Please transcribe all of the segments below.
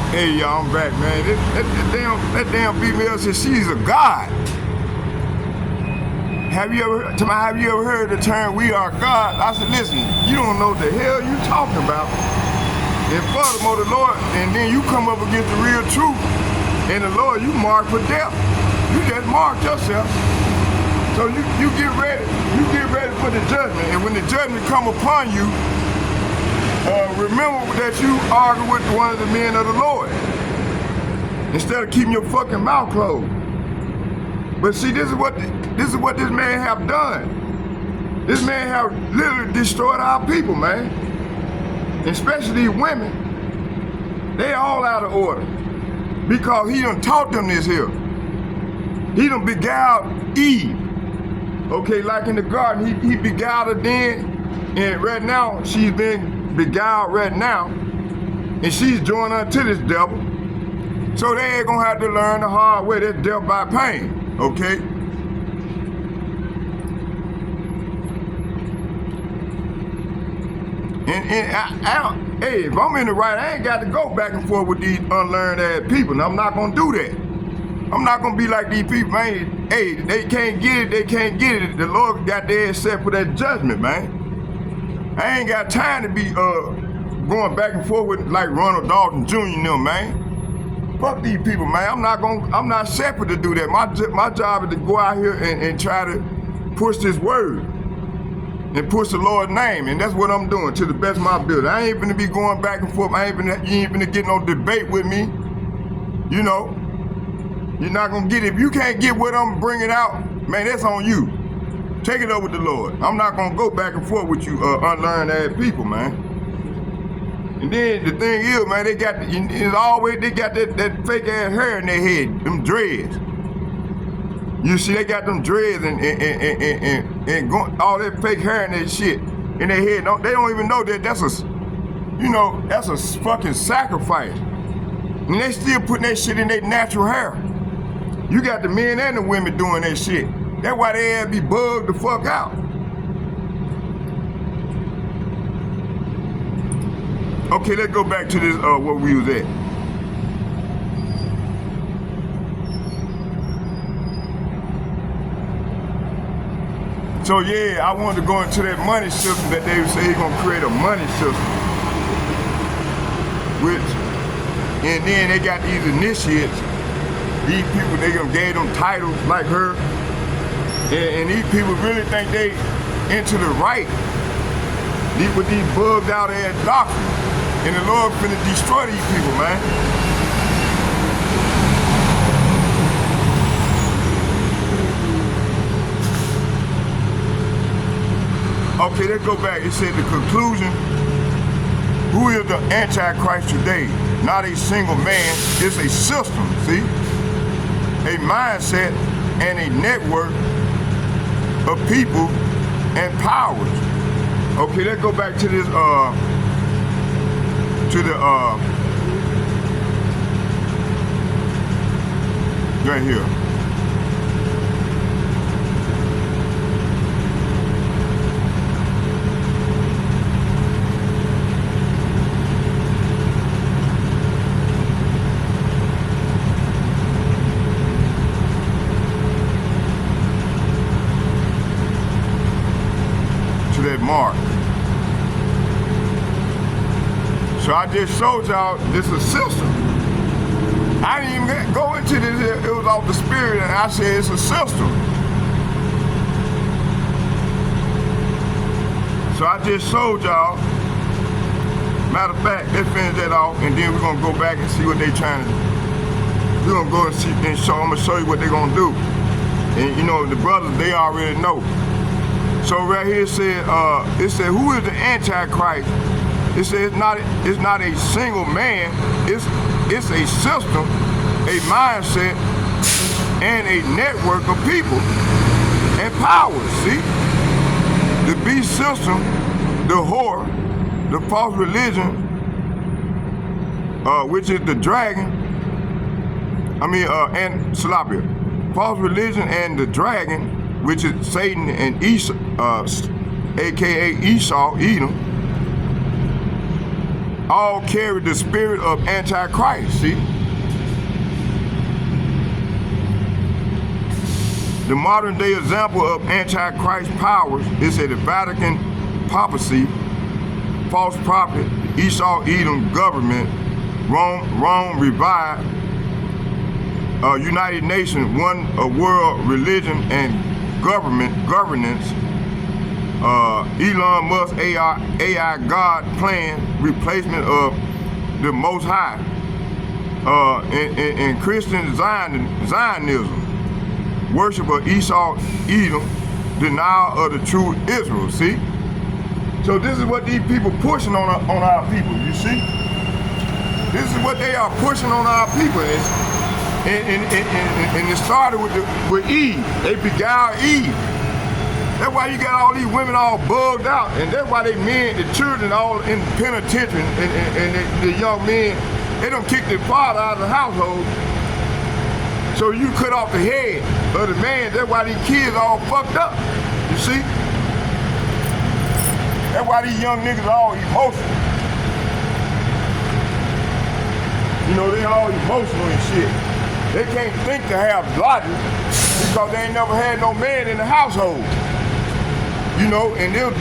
Hey, y'all, I'm back, man. That damn female said she's a god. Have you ever heard the term "we are God"? I said, listen, you don't know what the hell you talking about. And furthermore, the Lord, and then you come up against the real truth, and the Lord, you marked for death. You just marked yourself. So you get ready. You get ready for the judgment. And when the judgment come upon you, remember that you argue with one of the men of the Lord instead of keeping your fucking mouth closed. But see, this is what this man have done. This man have literally destroyed our people, man. Especially these women. They all out of order because he done taught them this here. He done beguiled Eve. Okay, like in the garden, he beguiled her then, and right now she's been beguiled right now, and she's joined unto this devil. So they ain't gonna have to learn the hard way. That's death by pain. Okay? And hey, if I'm in the right, I ain't got to go back and forth with these unlearned ass people. And I'm not gonna do that. I'm not gonna be like these people, man. Hey, they can't get it, they can't get it. The Lord got their ass set for that judgment, man. I ain't got time to be going back and forth with like Ronald Dalton Jr. and them, man. Fuck these people, man. I'm not separate to do that. My job is to go out here and try to push this word and push the Lord's name, and that's what I'm doing to the best of my ability. I ain't gonna be going back and forth. You ain't gonna get no debate with me. You know, you're not gonna get it. If you can't get what I'm bringing out, man, that's on you. Take it up with the Lord. I'm not gonna go back and forth with you unlearned ass people, man. And then the thing is, man, they got that fake ass hair in their head, them dreads. You see, they got them dreads and all that fake hair in their shit in their head. They don't even know that that's a fucking sacrifice. And they still putting that shit in their natural hair. You got the men and the women doing that shit. That's why they ass be bugged the fuck out. Okay, let's go back to this, where we was at. So yeah, I wanted to go into that money system that they say they're gonna create a money system. And then they got these initiates, these people, they gonna gave them titles like her. And these people really think they into the right with these bugged out ass doctrines. And the Lord finna destroy these people, man. Okay, let's go back. It said the conclusion, who is the Antichrist today? Not a single man, it's a system, see? A mindset and a network of people and powers. Okay, let's go back to this, right here. To that mark. So I just showed y'all this is a system. I didn't even go into this, it was off the spirit, and I said it's a system. So I just showed y'all. Matter of fact, let's finish that off, and then we're gonna go back and see what they trying to. We're gonna go and see and show. I'm gonna show you what they're gonna do. And you know, the brothers, they already know. So right here it said, who is the Antichrist? It says it's not a single man, it's a system, a mindset, and a network of people and powers, see? The beast system, the whore, the false religion, which is the dragon, and Salapia. False religion and the dragon, which is Satan and Esau, aka Esau, Edom. all carry the spirit of Antichrist, see? The modern day example of Antichrist powers is at the Vatican papacy, false prophet, Esau Edom government, Rome revived, United Nations, one world religion and governance, Elon Musk AI God plan, replacement of the Most High, and Christian Zionism, worship of Esau Edom, denial of the true Israel, see? So this is what these people pushing on our people, you see? This is what they are pushing on our people. And it started with Eve. They beguiled Eve. That's why you got all these women all bugged out. And that's why they men, the children all in penitentiary and the young men, they don't kick their father out of the household. So you cut off the head of the man. That's why these kids all fucked up. You see? That's why these young niggas are all emotional. You know, they all emotional and shit. They can't think to have logic because they ain't never had no man in the household. You know, and this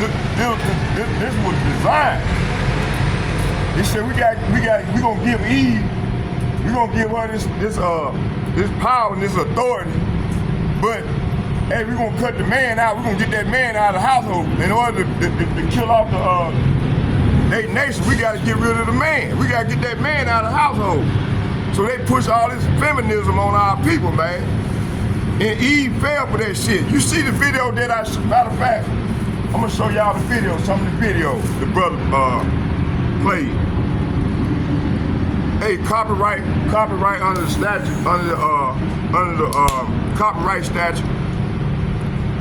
was designed. They said we gonna give Eve, we gonna give her this power and this authority, but hey, we gonna cut the man out. We gonna get that man out of the household in order to kill off the nation. We gotta get rid of the man. We gotta get that man out of the household. So they push all this feminism on our people, man. And Eve fell for that shit. You see the video that matter of fact, I'm gonna show y'all the video, some of the videos the brother played. Hey, copyright under the statute, under the copyright statute.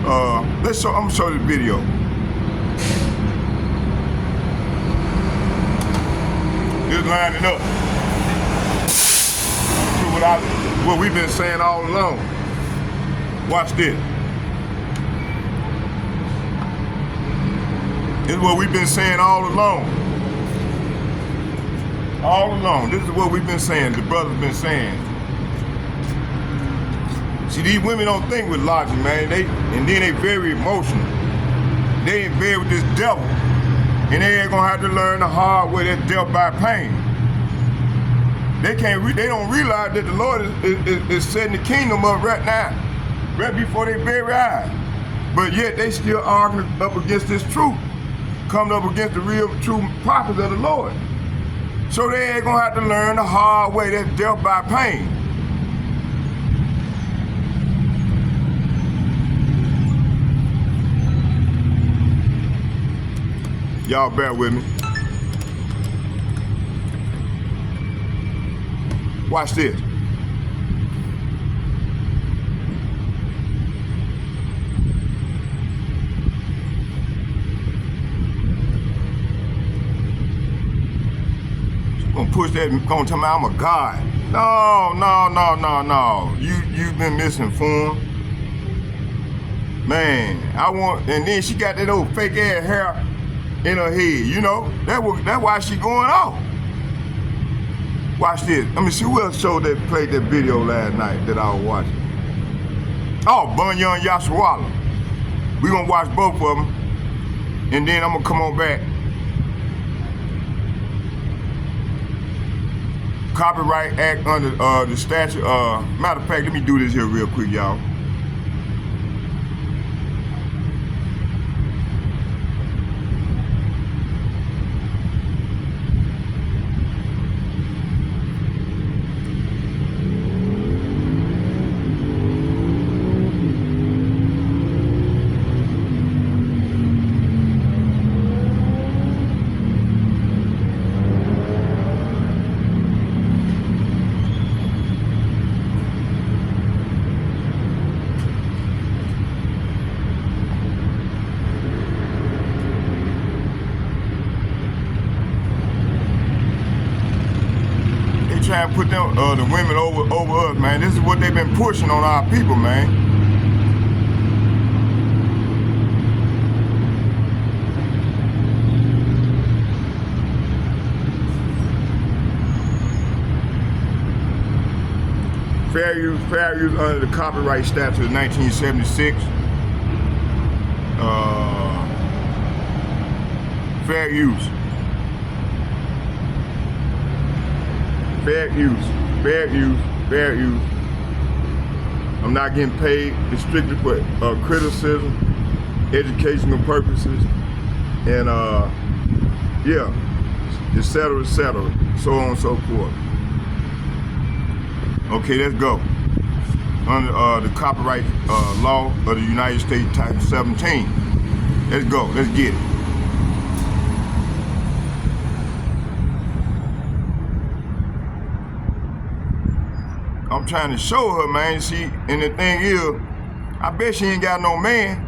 I'm gonna show you the video. Just lining up to what we've been saying all along. Watch this. This is what we've been saying all along. All along. This is what we've been saying. The brother's been saying. See, these women don't think with logic, man. And then they very emotional. They in bed with this devil. And they ain't gonna have to learn the hard way, that death by pain. They don't realize that the Lord is setting the kingdom up right now, right before their very eyes. But yet they still arguing up against this truth, coming up against the real true prophets of the Lord. So they ain't gonna have to learn the hard way, that death by pain. Y'all bear with me. Watch this. Gonna push that, gonna tell me I'm a god. No. You've been misinformed. Man, and then she got that old fake ass hair in her head, you know? That's why she going off. Watch this. Let me see who else played that video last night that I was watching. Oh, Bunyan Yashawala. We gonna watch both of them, and then I'm gonna come on back. Copyright Act under the statute. Matter of fact, let me do this here real quick, y'all. Trying to put them the women over us, man. This is what they've been pushing on our people, man. Fair use under the copyright statute of 1976. Fair use. Fair use. Fair use. Fair use. I'm not getting paid. It's strictly for criticism, educational purposes, and yeah, etc., so on and so forth. Okay, let's go. Under the copyright law of the United States, Title 17. Let's go. Let's get it. I'm trying to show her, man. And the thing is, I bet she ain't got no man.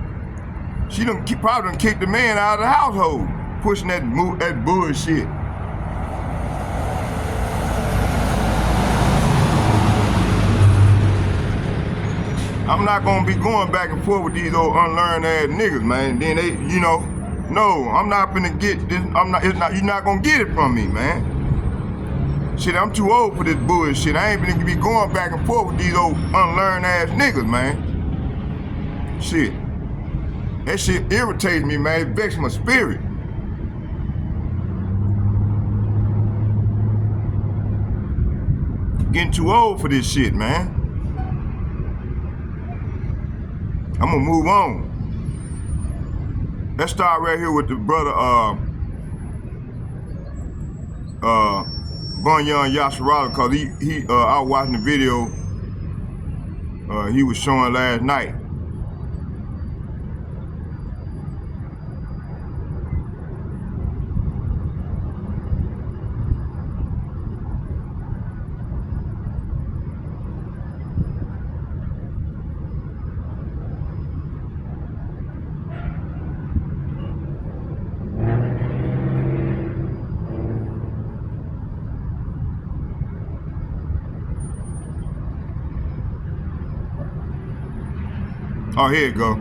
She probably done kicked the man out of the household, pushing that bullshit. I'm not gonna be going back and forth with these old unlearned ass niggas, man. Then they, no, I'm not gonna get this. You're not gonna get it from me, man. Shit, I'm too old for this bullshit. I ain't gonna be going back and forth with these old unlearned ass niggas, man. Shit. That shit irritates me, man. It vexes my spirit. Getting too old for this shit, man. I'm gonna move on. Let's start right here with the brother, Bunyan Yasharala, cause I was watching the video he was showing last night. Oh, here you go.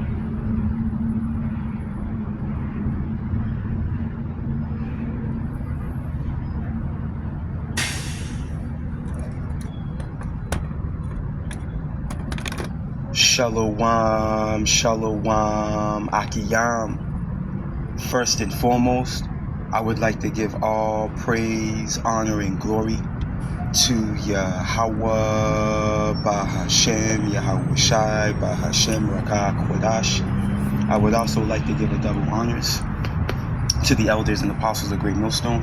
Shalom, shalom, akiyam. First and foremost, I would like to give all praise, honor, and glory to Yahweh, Bahashem, Yahweh Shai, Bahashem, Rakah, Kodash. I would also like to give a double honors to the elders and apostles of Great Millstone,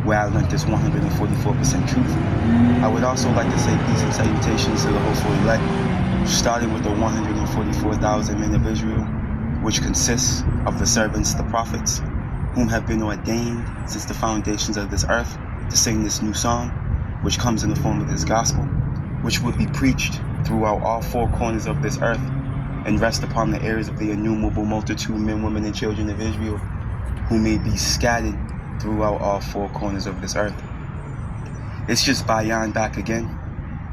where I learned this 144% truth. I would also like to say peace and salutations to the hopeful elect, starting with the 144,000 men of Israel, which consists of the servants, the prophets, whom have been ordained since the foundations of this earth to sing this new song, which comes in the form of this gospel, which will be preached throughout all four corners of this earth and rest upon the ears of the innumerable multitude, men, women, and children of Israel, who may be scattered throughout all four corners of this earth. It's just Bayan back again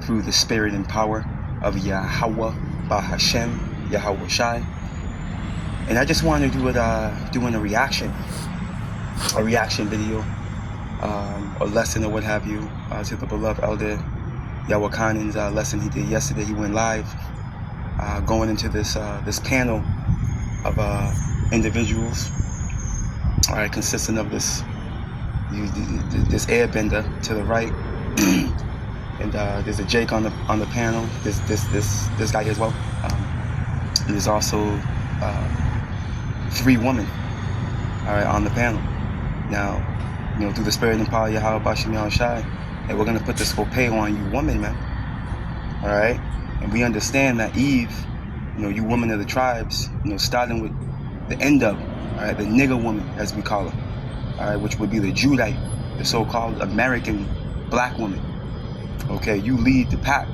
through the spirit and power of Yahweh, Bahashem, Yahweh Shai. And I just wanted to do it, doing a reaction video, a lesson or what have you, to the beloved elder Yahweh Khanen's lesson he did yesterday. He went live, going into this panel of individuals, consisting of this airbender to the right, and there's a Jake on the panel. This guy as well. And there's also 3 women, on the panel. Now, through the spirit and power of Yahweh Bashim Yahweh Shai, and we're gonna put this pay on you women, man. Alright? And we understand that Eve, you women of the tribes, starting with the end of, alright, the nigger woman, as we call her, alright, which would be the Judite, the so-called American black woman. Okay, you lead the pack,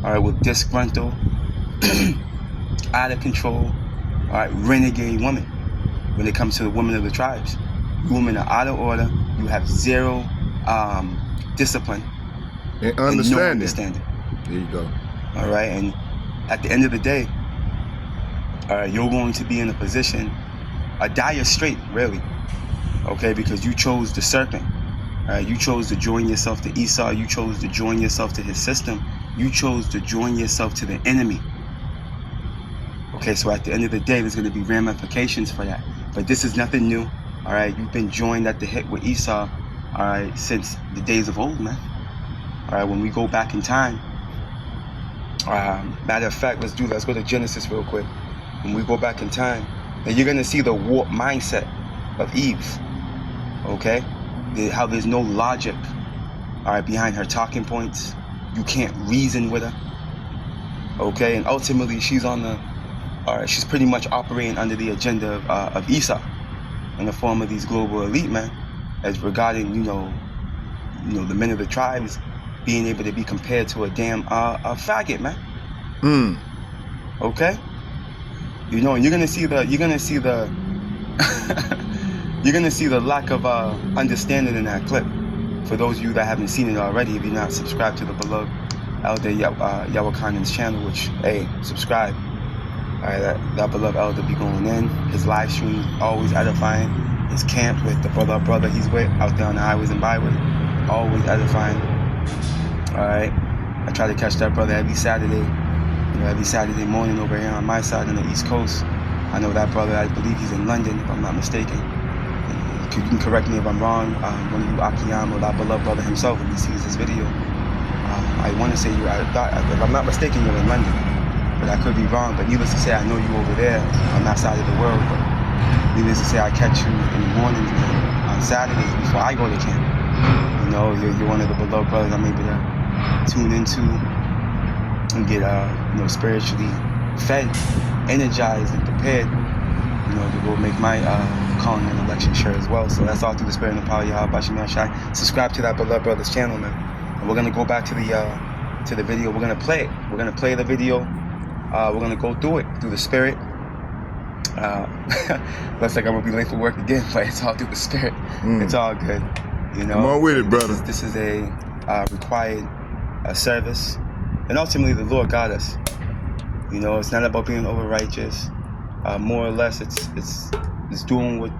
alright, with disgruntled, out of control, alright, renegade women. When it comes to the women of the tribes, you women are out of order. You have zero discipline and no understanding. There you go. All right, and at the end of the day, all right, you're going to be in a position, a dire strait, really. Okay, because you chose the serpent. All right, you chose to join yourself to Esau. You chose to join yourself to his system, You chose to join yourself to the enemy. Okay, so at the end of the day, there's going to be ramifications for that. But this is nothing new. All right, you've been joined at the hip with Esau, all right, since the days of old, man. All right, when we go back in time, matter of fact, let's go to Genesis real quick. When we go back in time, and you're going to see the warped mindset of Eve, okay? How there's no logic, all right, behind her talking points. You can't reason with her, okay? And ultimately, she's she's pretty much operating under the agenda of Esau in the form of these global elite men, as regarding, you know, the men of the tribes being able to be compared to a damn a faggot, man. Okay? You know, and you're gonna see the you're gonna see the lack of understanding in that clip. For those of you that haven't seen it already, if you're not subscribed to the beloved Elder Yawakanan's channel, which, hey, subscribe. Alright, that beloved elder be going in. His live stream always edifying. His camp with the brother he's with out there on the highways and byways, always edifying. Alright, I try to catch that brother every Saturday. You know, every Saturday morning over here on my side on the East Coast. I know that brother, I believe he's in London, if I'm not mistaken. You can correct me if I'm wrong. One of you Akiyama, that beloved brother himself, if he sees this video. I want to say if I'm not mistaken, you're in London. But I could be wrong. But needless to say, I know you over there on that side of the world. But needless to say, I catch you in the mornings, man, on Saturdays before I go to camp. You know, you're one of the beloved brothers I'm able to tune into and get, you know, spiritually fed, energized, and prepared, you know, to go make my calling and election sure as well. So that's all through the spirit and the power of Yahweh Bashim Yahshai. Subscribe to that beloved brother's channel, man. And we're gonna go back to the video. We're gonna play it. We're gonna play the video. We're gonna go through it through the spirit. Looks like I'm gonna be late for work again, but it's all through the spirit. It's all good, you know. Come on with it, brother. This is a required service, and ultimately the Lord got us. You know, it's not about being over righteous. More or less, it's doing what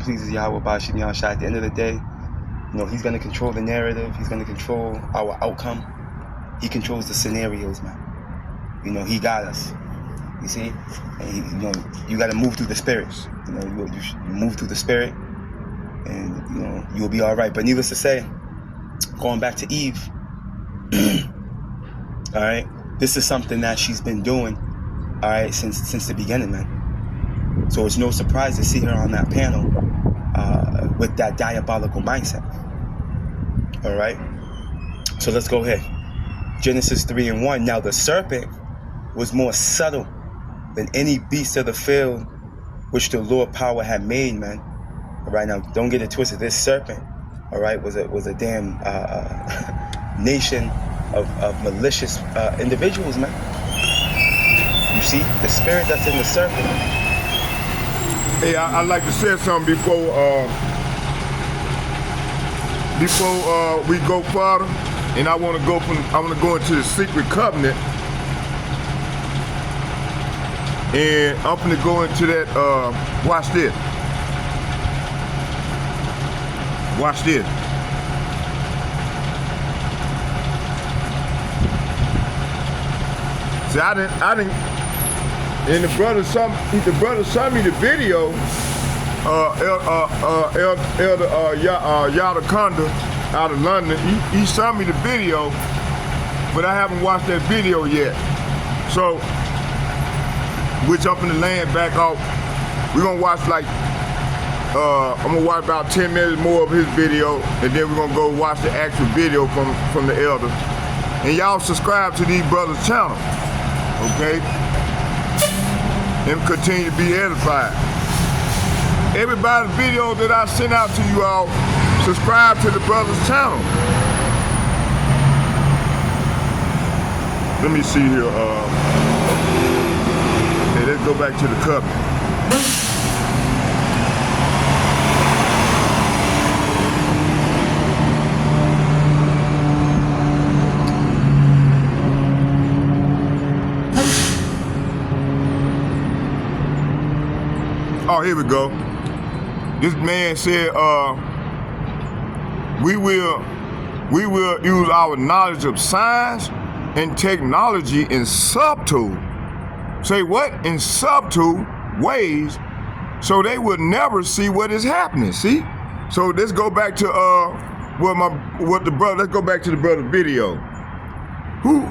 pleases Yahweh Bashim Yahshai. At the end of the day, you know, He's gonna control the narrative. He's gonna control our outcome. He controls the scenarios, man. You know, He got us. You see, and you know, you got to move through the spirit. You know, you move through the spirit, and you know, you'll be all right. But needless to say, going back to Eve, all right, this is something that she's been doing, all right, since the beginning, man. So it's no surprise to see her on that panel with that diabolical mindset. All right. So let's go ahead. Genesis 3:1. Now the serpent was more subtle than any beast of the field which the Lord power had made, man. All right, now don't get it twisted. This serpent, all right, was a damn nation of malicious individuals, man. You see the spirit that's in the serpent. Hey, I'd like to say something before we go further, and I want to go into the secret covenant. And I'm gonna go into that, watch this. Watch this. See, I didn't, and the brother sent me the video, Elder Yadakanda out of London. He sent me the video, but I haven't watched that video yet. So, which I'm gonna land back off. We're gonna watch I'm gonna watch about 10 minutes more of his video, and then we're gonna go watch the actual video from the elder. And y'all subscribe to these brothers' channel, okay? And continue to be edified. Everybody's video that I send out to you all, subscribe to the brothers' channel. Let me see here. Let's go back to the covenant. Oh, here we go. This man said, we will use our knowledge of signs and technology in subtle, say what? In subtle ways, so they would never see what is happening, see? So let's go back to let's go back to the brother video. Who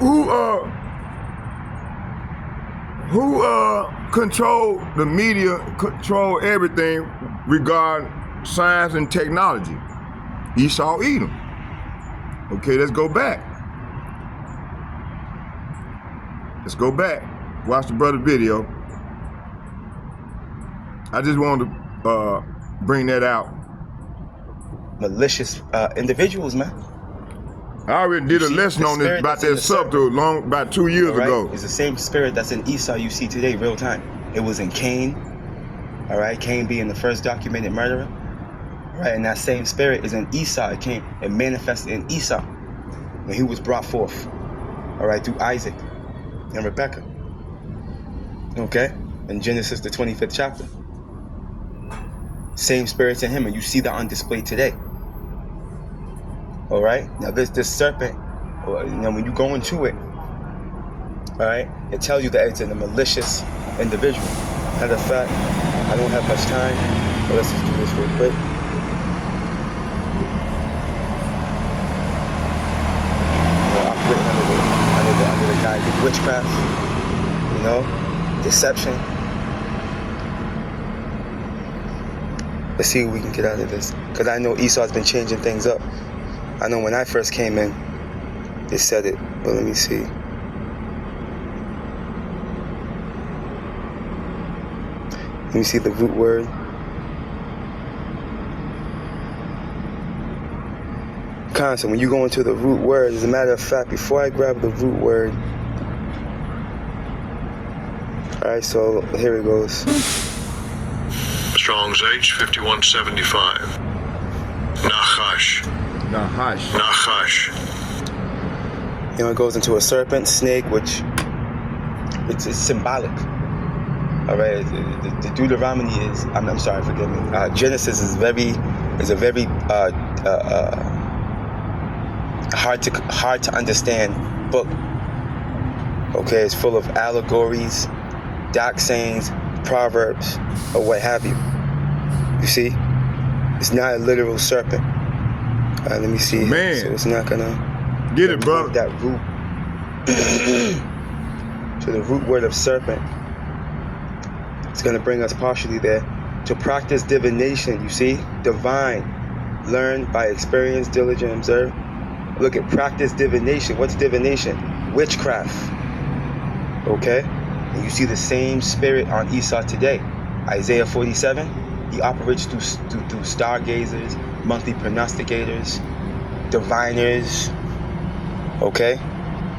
control the media, control everything regarding science and technology? Esau Edom. Okay, let's go back. Let's go back. Watch the brother video. I just wanted to bring that out. Malicious individuals, man. I already did a lesson on this about that subtle about 2 years ago. It's the same spirit that's in Esau you see today, real time. It was in Cain. All right, Cain being the first documented murderer. All right, and that same spirit is in Esau. It manifested in Esau when he was brought forth. All right, through Isaac and Rebekah. Okay, in Genesis the 25th chapter. Same spirits in him, and you see that on display today. All right. Now this serpent, when you go into it, all right, it tells you that it's a malicious individual. Matter of fact, I don't have much time, but let's just do this real quick. Under the guise of witchcraft, deception. Let's see what we can get out of this, because I know Esau's been changing things up. I know when I first came in, they said it, but let me see. Let me see the root word. Constant, when you go into the root word, as a matter of fact, before I grab the root word, alright, so here it goes. Strong's H 5175. Nachash. It goes into a serpent, snake, which it's symbolic. All right, the Deuteronomy is. I'm sorry, forgive me. Genesis is a very hard to understand book. Okay, it's full of allegories, dark sayings, proverbs, or what have you. You see, it's not a literal serpent. Let me see. Man. So it's not gonna get it, bro. That root. So the root word of serpent. It's gonna bring us partially there. To practice divination, you see, divine, learn by experience, diligent, observe. Look at practice divination. What's divination? Witchcraft. Okay, and you see the same spirit on Esau today. Isaiah 47. He operates through stargazers, monthly prognosticators, diviners, okay,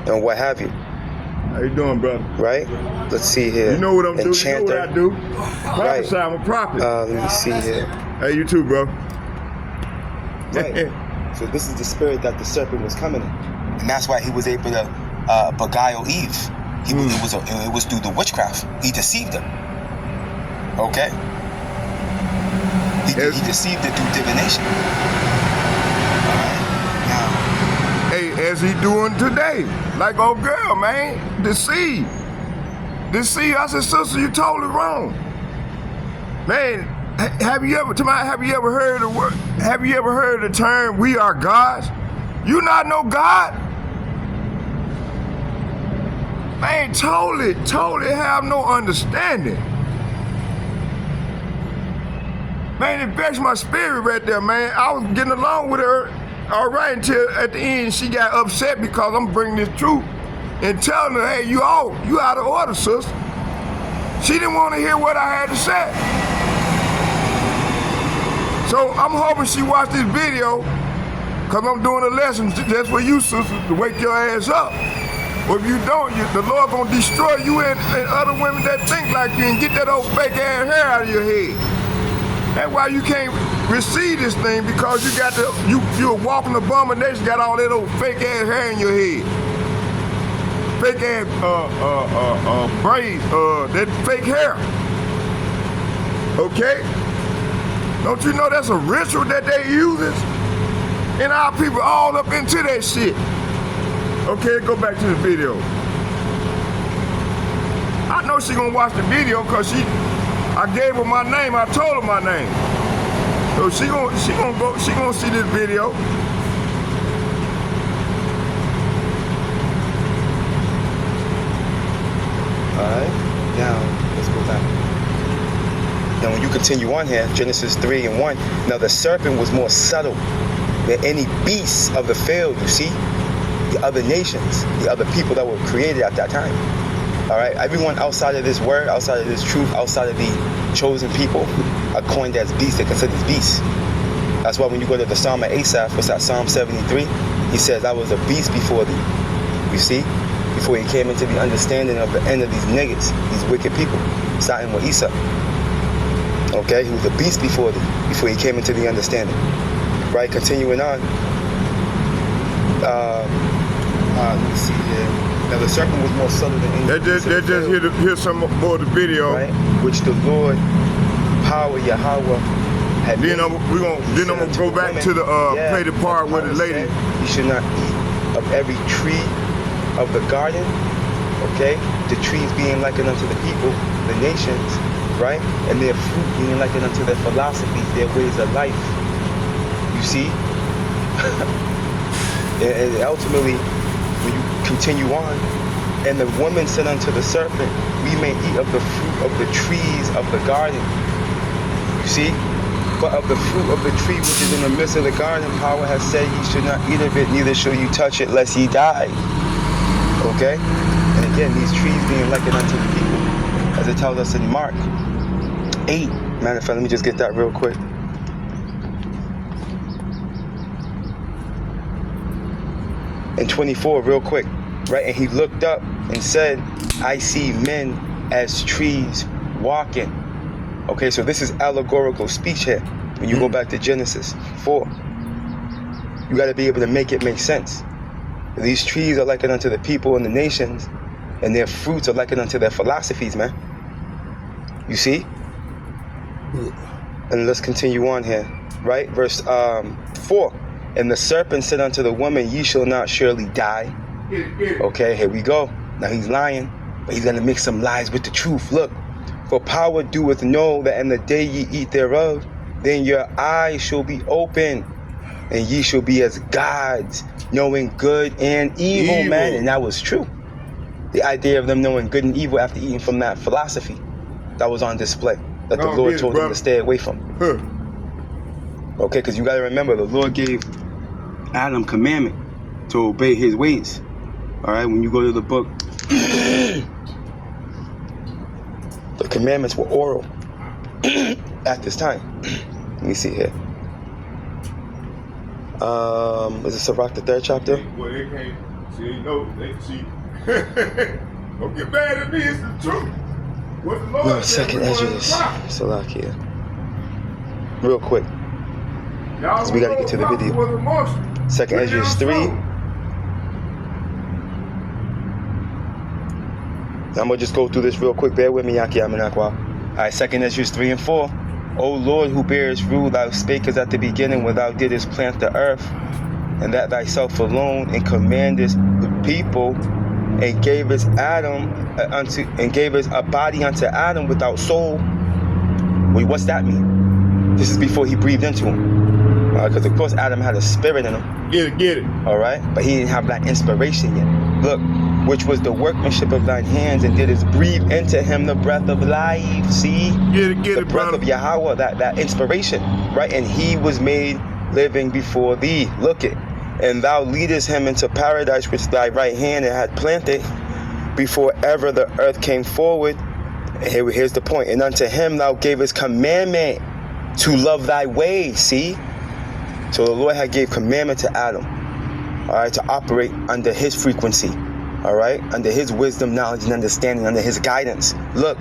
and what have you. How you doing, brother? Right? Let's see here. You know what I'm doing. You know what I do. Prophesy, Right. I'm a prophet. Let me see here. Hey, you too, bro. Right. So this is the spirit that the serpent was coming in, and that's why he was able to beguile Eve. It was through the witchcraft. He deceived her. Okay. He deceived it through divination. Hey, as he doing today, like old girl, man, deceive. I said, sister, you totally wrong, man. Have you ever heard the word? Have you ever heard the term "we are gods"? You not know God, man. Totally have no understanding. Man, it vexed my spirit right there, man. I was getting along with her, all right, until at the end she got upset because I'm bringing this truth and telling her, hey, you out of order, sister. She didn't want to hear what I had to say. So I'm hoping she watched this video, because I'm doing a lesson just for you, sister, to wake your ass up. Or if you don't, the Lord gonna destroy you and other women that think like you and get that old fake ass hair out of your head. That's why you can't receive this thing, because you're a walking abomination, got all that old fake ass hair in your head. Fake ass braids, that fake hair. Okay? Don't you know that's a ritual that they uses? And our people all up into that shit. Okay, go back to the video. I know she gonna watch the video because I gave her my name. I told her my name. So she gonna see this video. Alright, now let's go back. Now when you continue on here, Genesis 3:1, now the serpent was more subtle than any beast of the field, you see? The other nations, the other people that were created at that time. Alright, everyone outside of this word, outside of this truth, outside of the chosen people are coined as beasts. They're considered beasts. That's why when you go to the Psalm of Asaph, what's that, Psalm 73? He says, I was a beast before thee. You see? Before he came into the understanding of the end of these niggas, these wicked people, starting with Esau. Okay, he was a beast before he came into the understanding. Right, continuing on. Let me see here. Now the serpent was more subtle than any. They just hear some more of the video. Right, which the Lord, power Yahweh, had then I'm gonna go back to the play the part with the lady. You should not eat of every tree of the garden, okay? The trees being likened unto the people, the nations, right? And their fruit being likened unto their philosophies, their ways of life. You see? and ultimately, when you continue on, and the woman said unto the serpent, we may eat of the fruit of the trees of the garden. You see? But of the fruit of the tree which is in the midst of the garden, power has said, ye should not eat of it, neither shall you touch it, lest ye die. Okay? And again, these trees being likened unto the people, as it tells us in Mark 8. Matter of fact, let me just get that real quick. And 24, real quick. Right? And he looked up and said, I see men as trees walking. Okay, so this is allegorical speech here. When you go back to Genesis 4, you got to be able to make it make sense. These trees are likened unto the people and the nations, and their fruits are likened unto their philosophies, man. You see? And let's continue on here, right? Verse 4. And the serpent said unto the woman, ye shall not surely die. Okay, here we go. Now he's lying, but he's going to mix some lies with the truth. Look. For power doeth know that in the day ye eat thereof, then your eyes shall be open, and ye shall be as gods, knowing good and evil, man. And that was true. The idea of them knowing good and evil after eating from that philosophy that was on display, that the Lord told them to stay away from. Okay, because you got to remember, the Lord gave Adam commandment to obey his ways. All right, when you go to the book, the commandments were oral at this time. Let me see here. Is this Sirach, the 3rd chapter? Well, they can't see, they see. Don't get mad at me, it's the truth. What the Lord No, said, 2nd Ezra's. Sirach here. Real quick. Because we got to get to the video. 2nd Ezra's 3. I'm going to just go through this real quick. Bear with me, Yaki Aminakwa. Alright, 2nd Ezra's 3 and 4. O Lord, who bearest rule, thou spakest at the beginning when thou didst plant the earth, and that thyself alone, and commandest the people, and gavest a body unto Adam without soul. Wait, what's that mean? This is before he breathed into him. Because of course Adam had a spirit in him. Get it. Alright? But he didn't have that inspiration yet. Look, which was the workmanship of thine hands, and didst breathe into him the breath of life. See? Get it, the breath of Yahweh, that inspiration. Right? And he was made living before thee. Look it. And thou leadest him into paradise which thy right hand had planted before ever the earth came forward. And here's the point. And unto him thou gavest commandment to love thy ways. See? So the Lord had gave commandment to Adam. Alright, to operate under his frequency. Alright? Under his wisdom, knowledge, and understanding, under his guidance. Look,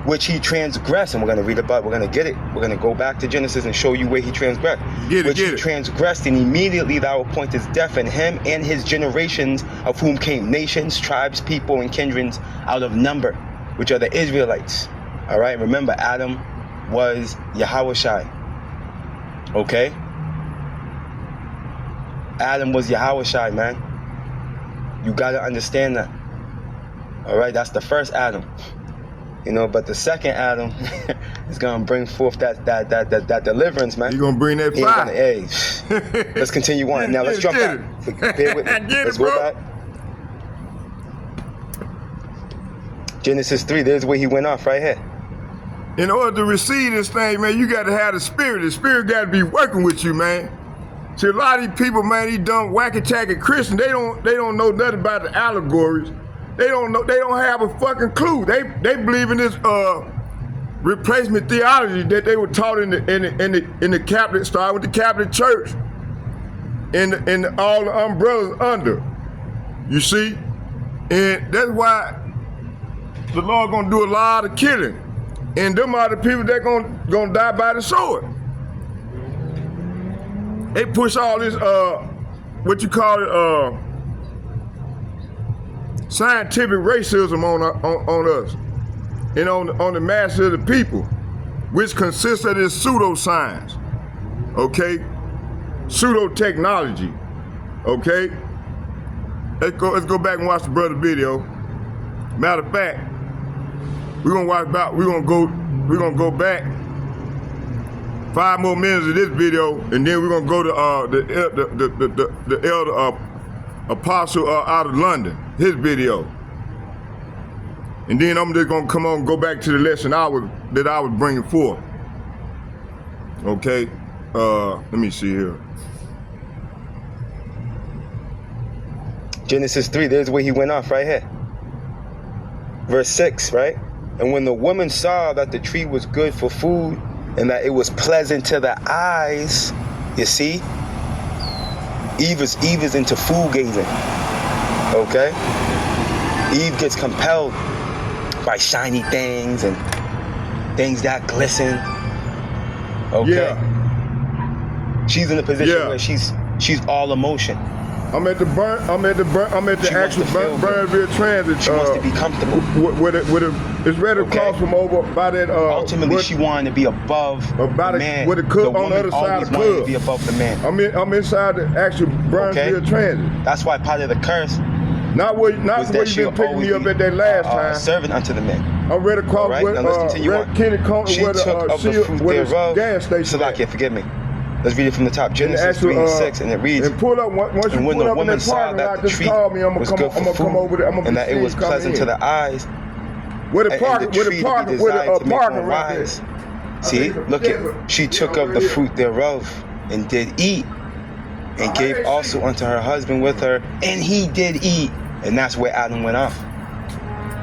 which he transgressed, and we're going to read about, we're going to get it. We're going to go back to Genesis and show you where he transgressed. He transgressed, and immediately thou appointest death in him and his generations, of whom came nations, tribes, people, and kindreds out of number, which are the Israelites. Alright? Remember, Adam was Yahushai. Okay? Adam was Yahushai, man. You gotta understand that. All right, that's the first Adam. You know, but the second Adam is gonna bring forth that deliverance, man. You gonna bring that fire? Hey, let's continue on. Now let's jump back. Bear with me. Let's go back. Genesis 3. There's where he went off right here. In order to receive this thing, man, you got to have the spirit. The spirit got to be working with you, man. See, a lot of these people, man, these dumb wacky-tacky Christians, they don't know nothing about the allegories. They don't have a fucking clue. They believe in this replacement theology that they were taught in the Catholic, starting with the Catholic Church, and all the umbrellas under. You see, and that's why the Lord gonna do a lot of killing, and them are the people that gonna die by the sword. They push all this what you call it scientific racism on us and on the masses of the people, which consists of this pseudoscience, okay, pseudo technology, okay. Let's go back and watch the brother video. Matter of fact, we're gonna go back 5 more minutes of this video, and then we're gonna go to the elder apostle out of London, his video, and then I'm just gonna come on and go back to the lesson that I was bringing forth. Okay, let me see here. Genesis 3. There's where he went off right here. Verse 6, right? And when the woman saw that the tree was good for food and that it was pleasant to the eyes, you see, Eve is into food gazing. Okay? Eve gets compelled by shiny things and things that glisten. Okay? Yeah. She's in a position where she's all emotion. I'm at the actual Burnville Transit. She wants to be comfortable. It's right across from over by that. Ultimately, she wanted to be above the man. With the club on the other side of the club. To be above the man. I'm inside the actual Burnville Transit. That's why part of the curse. Not where you been picking me up at that last time. Servant unto the man. I'm right across with Kenny Compton She took of the fruit thereof. Gas station. Salakia, forgive me. Let's read it from the top. Genesis 3 and 6, and it reads, and pull up, once you and when pull the up woman saw that the tree was good for food, and that it was pleasant to the eyes, with a parking right there. See, look at, she took of the fruit thereof, and did eat, and gave also unto her husband with her, and he did eat. And that's where Adam went off.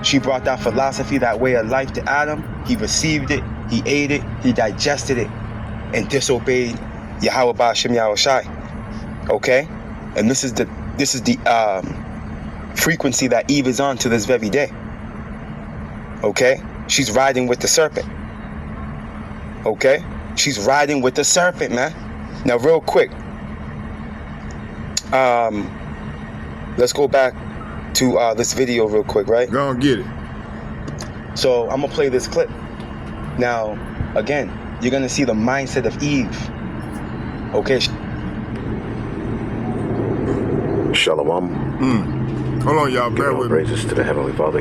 She brought that philosophy, that way of life to Adam. He received it, he ate it, he digested it, and disobeyed Yahweh Ba'ashem Yahushai. Okay? And this is the frequency that Eve is on to this very day. Okay? She's riding with the serpent. Okay? She's riding with the serpent, man. Now real quick. Let's go back to this video real quick, right? Go and get it. So I'm gonna play this clip. Now, again, you're gonna see the mindset of Eve. Okay. Shalom. Hold on, y'all. Bear with me. Praises to the Heavenly Father.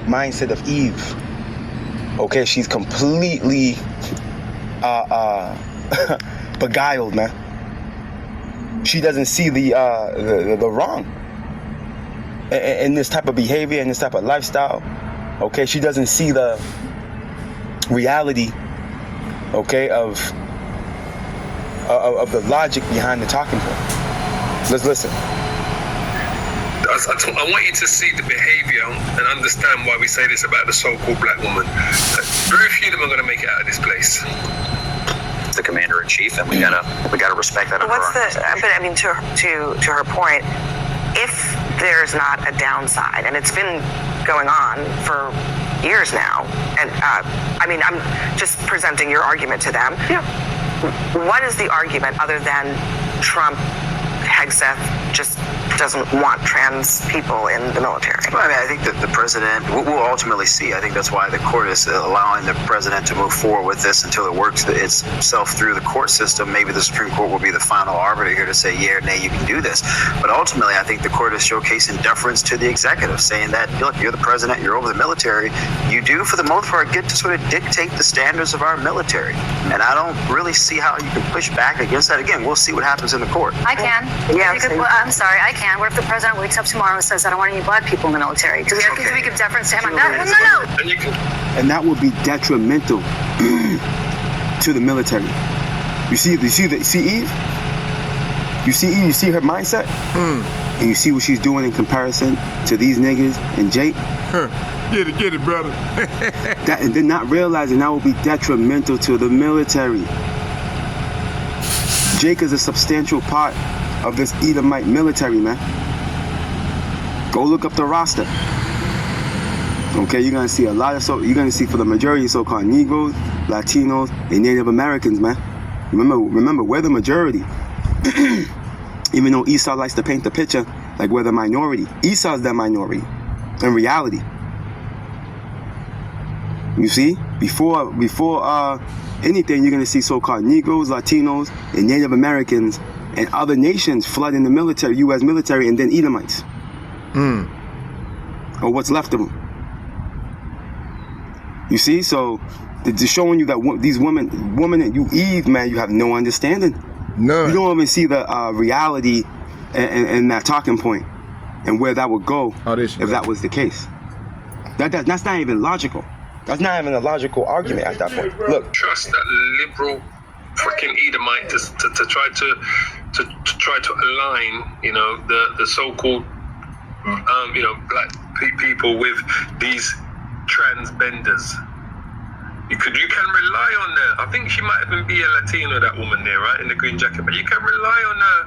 Mindset of Eve. Okay, she's completely beguiled, man. She doesn't see the wrong in this type of behavior, in this type of lifestyle. Okay, she doesn't see the reality, okay, of the logic behind the talking point. Let's listen. I want you to see the behavior and understand why we say this about the so-called black woman. Very few of them are going to make it out of this place. The commander-in-chief, and we gotta respect that. But I mean, to her point, if there's not a downside, and it's been going on for years now, and I mean, I'm just presenting your argument to them. Yeah. What is the argument other than Trump, Hegseth, just doesn't want trans people in the military. Well, I mean, I think that the president, we'll ultimately see. I think that's why the court is allowing the president to move forward with this until it works itself through the court system. Maybe the Supreme Court will be the final arbiter here to say, yeah or nay, you can do this. But ultimately, I think the court is showcasing deference to the executive, saying that, look, you're the president, you're over the military. You do, for the most part, get to sort of dictate the standards of our military. And I don't really see how you can push back against that. Again, we'll see what happens in the court. I can. Yeah, I'm sorry, I can. What if the president wakes up tomorrow and says, I don't want any black people in the military? Do we give deference to him on that? No. And you can. And that would be detrimental to the military. You see Eve? You see Eve? You see her mindset? And you see what she's doing in comparison to these niggas and Jake? Get it, brother. And then not realizing that will be detrimental to the military. Jake is a substantial part of this Edomite military, man. Go look up the roster. Okay, you're gonna see a lot of you're gonna see for the majority of so-called Negroes, Latinos, and Native Americans, man. Remember, we're the majority. Even though Esau likes to paint the picture like we're the minority. Esau's the minority in reality. You see, before anything, you're gonna see so-called Negroes, Latinos, and Native Americans and other nations flooding the military, U.S. military, and then Edomites. Or what's left of them. You see, so they're showing you that these women that you Eve, man, you have no understanding. None. You don't even see the reality and that talking point and where that would go if that was the case. That's not even logical. That's not even a logical argument at that point. Look, Trust that liberal freaking Edomite to try to align, you know, the so-called, you know, black people with these transbenders. You can rely on her. I think she might even be a Latino, that woman there, right, in the green jacket. But you can rely on her,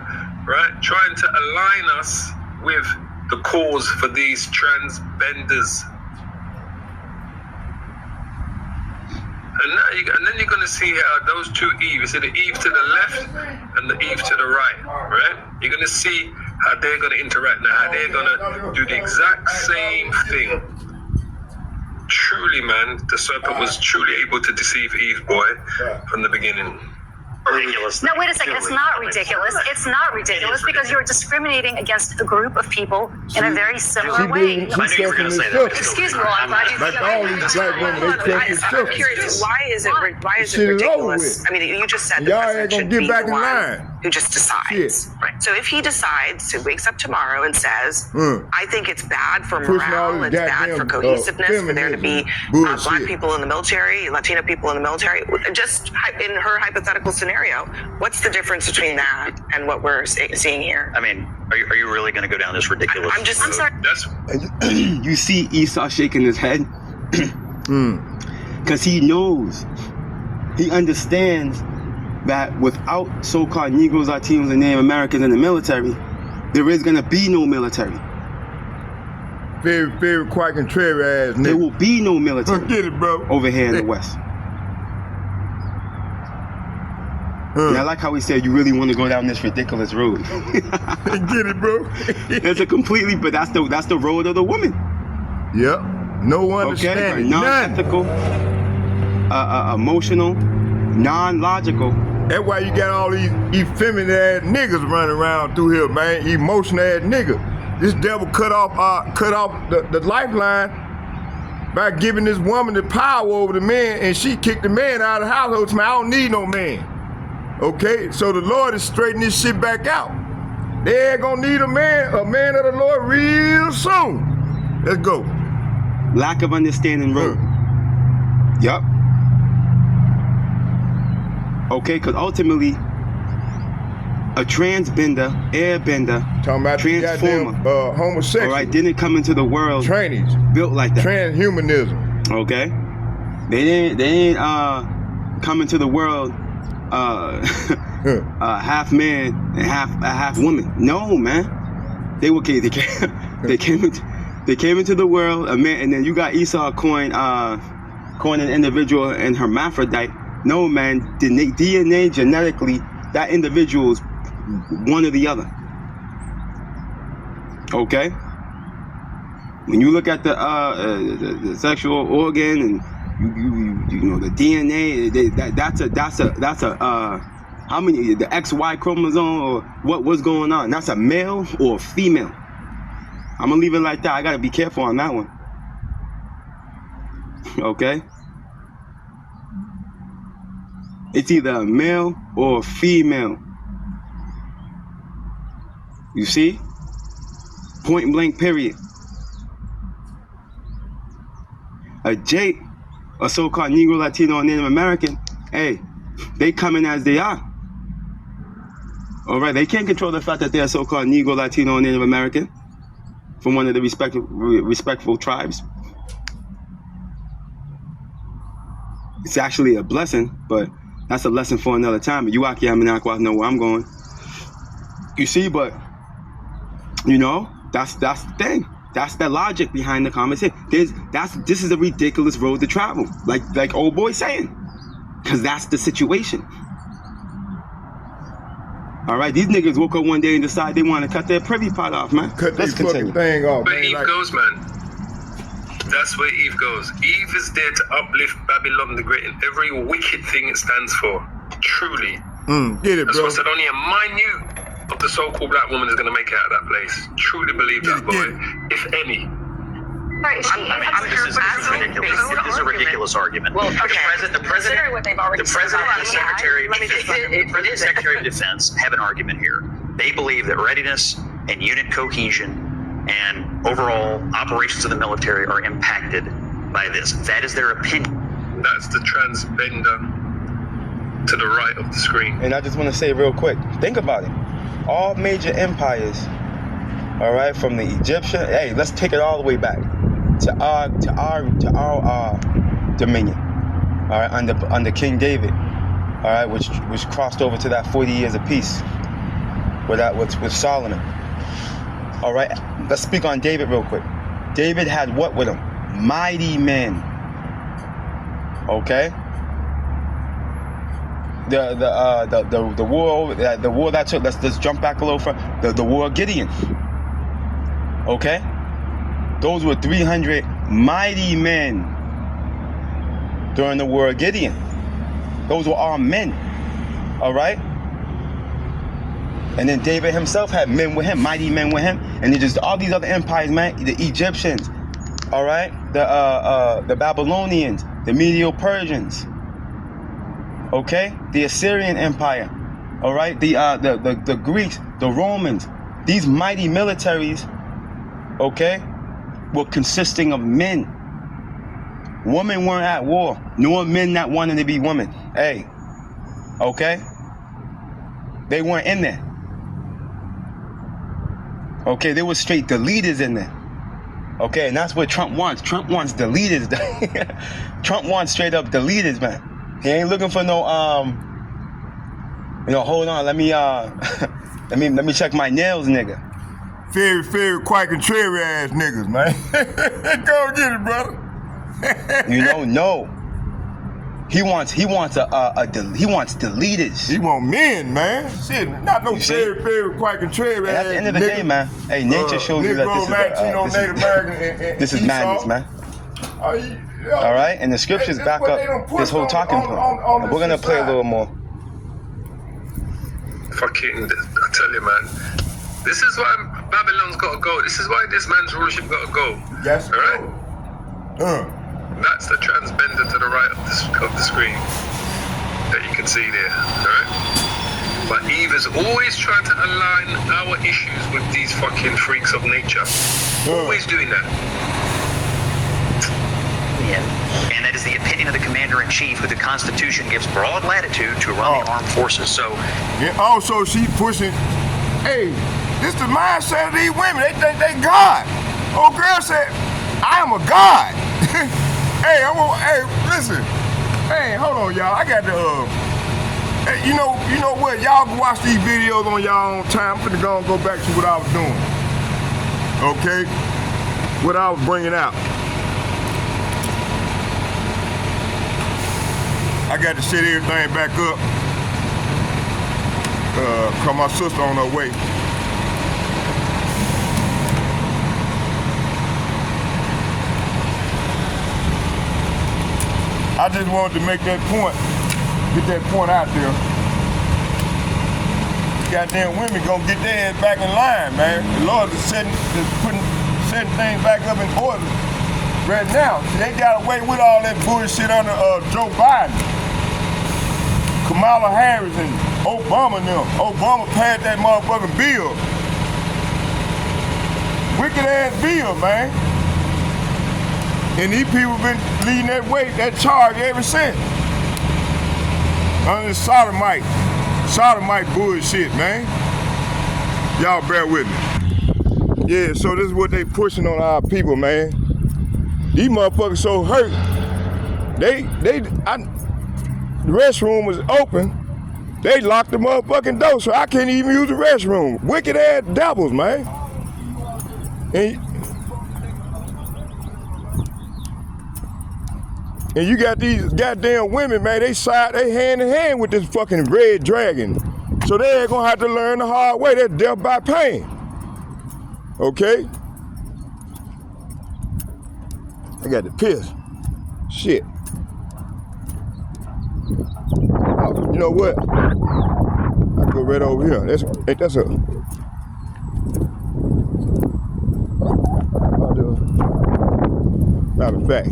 right, trying to align us with the cause for these transbenders. And then you're going to see how those two Eve, you see the Eve to the left and the Eve to the right? You're going to see how they're going to interact now, how they're going to do the exact same thing. Truly, man, the serpent was truly able to deceive Eve, boy, from the beginning. Ridiculous. No, wait a second. It's not ridiculous. It's not ridiculous because you're discriminating against a group of people in a very similar way. Excuse me, well, I'm glad you like all these black women, they trust his I'm curious, why is it ridiculous? I mean, you just said the y'all president ain't gonna should get be back the in one line. who just decides. Shit. Right. So if he decides, he wakes up tomorrow and says, I think it's bad for Pushing all morale, this it's bad for goddamn, cohesiveness, for there to be bullshit. black people in the military, Latino people in the military. Just in her hypothetical scenario, what's the difference between that and what we're seeing here? I mean, are you really going to go down this ridiculous? I'm sorry. That's you see Esau shaking his head because he knows, he understands that without so-called Negroes, Latinos, and Native Americans in the military, there is going to be no military. Very quite contrary ass nigga. There will be no military Get it, bro. over here in the West. And I like how he said, you really want to go down this ridiculous road. Get it, bro. It's a completely, but that's the road of the woman. Yep. No Okay, understanding. None. non-ethical, emotional, non-logical. That's why you got all these effeminate ass niggas running around through here, man. Emotional ass nigga. This devil cut off the lifeline by giving this woman the power over the man, and she kicked the man out of the household. I don't need no man. Okay, so the Lord is straightening this shit back out. They're gonna need a man of the Lord real soon. Let's go. Lack of understanding road. Yup. Okay, because ultimately, a transbender, airbender, Talking about the transformer, goddamn homosexual. all right, didn't come into the world Trannies. built like that. Transhumanism. Okay, they didn't come into the world half man and half woman. No, man, they came into the world a man, and then you got Esau coin an individual and hermaphrodite. No, man, DNA genetically, that individual is one or the other. Okay. When you look at the sexual organ and you know the DNA, that's a how many, the XY chromosome or what's going on? That's a male or a female. I'm gonna leave it like that. I gotta be careful on that one. Okay. It's either a male or a female. You see? Point blank, period. A Jake, a so-called Negro, Latino, or Native American, hey, they come in as they are. All right, they can't control the fact that they're a so-called Negro, Latino, or Native American from one of the respectful tribes. It's actually a blessing, but that's a lesson for another time. But you know where I'm going. You see, but you know, that's the thing. That's the logic behind the conversation. This is a ridiculous road to travel, like old boy saying, because that's the situation. All right, these niggas woke up one day and decide they want to cut their privy part off, man. Cut this fucking thing off. Where Eve goes, man. That's where Eve goes. Eve is there to uplift Babylon the Great and every wicked thing it stands for. Truly. Get it, That's bro. what I said. Only a minute of the so-called black woman is going to make it out of that place. Truly believe that, boy. If any. This is a ridiculous argument. Well, the president, the Secretary of Defense have an argument here. They believe that readiness and unit cohesion and overall operations of the military are impacted by this. That is their opinion. That's the transbender to the right of the screen. And I just want to say real quick, think about it. All major empires, all right, from the Egyptian, hey, let's take it all the way back to our dominion, all right, under King David, all right, which crossed over to that 40 years of peace with Solomon. All right, let's speak on David real quick. David had what with him? Mighty men. Okay. The war that took. Let's jump back a little further. The war of Gideon. Okay. Those were 300 mighty men during the war of Gideon. Those were all men. All right. And then David himself had men with him, mighty men with him, and then just all these other empires, man. The Egyptians, all right, the Babylonians, the Medo-Persians, okay, the Assyrian Empire, all right, the Greeks, the Romans. These mighty militaries, okay, were consisting of men. Women weren't at war, nor men that wanted to be women. Hey, okay, they weren't in there. Okay, there was straight the leaders in there. Okay, and that's what Trump wants. Trump wants the leaders. Trump wants straight up the leaders, man. He ain't looking for no hold on, let me check my nails, nigga. Very quite contrary ass niggas, man. Go get it, brother. No. He wants the leaders. He want men, man. Shit, not no very quite contrary. At the end of the day, man, hey, nature shows you that this is madness, man. All right, and the scriptures back up this whole talking point. And we're gonna play a little more. Fucking, I tell you, man. This is why Babylon's got to go. This is why this man's rulership got to go. Yes. All right. That's the transbender to the right of the screen that you can see there, alright? But Eve is always trying to align our issues with these fucking freaks of nature. Always doing that. And that is the opinion of the commander-in-chief, who the Constitution gives broad latitude to run the armed forces. So, and also she pushing, hey, this the mindset of these women. They think they God. Old girl said, I am a God. Hey, listen. Hey, hold on, y'all. I got to, hey, you know what? Y'all can watch these videos on y'all own time. I'm finna go back to what I was doing. Okay? What I was bringing out. I got to set everything back up. Cause my sister on her way. I just wanted to make that point, get that point out there. Goddamn women gonna get their ass back in line, man. The Lord is setting things back up in order right now. See, they got away with all that bullshit under Joe Biden, Kamala Harris, and Obama now. Obama passed that motherfucking bill. Wicked ass bill, man. And these people been leading that way, that charge ever since. Under the sodomite bullshit, man. Y'all bear with me. Yeah, so this is what they pushing on our people, man. These motherfuckers so hurt. The restroom was open. They locked the motherfucking door, so I can't even use the restroom. Wicked ass devils, man. And you got these goddamn women, man, they hand in hand with this fucking red dragon. So they ain't gonna have to learn the hard way. That's death by pain. Okay? I got to piss. Shit. Oh, you know what? I go right over here. That's a matter of fact.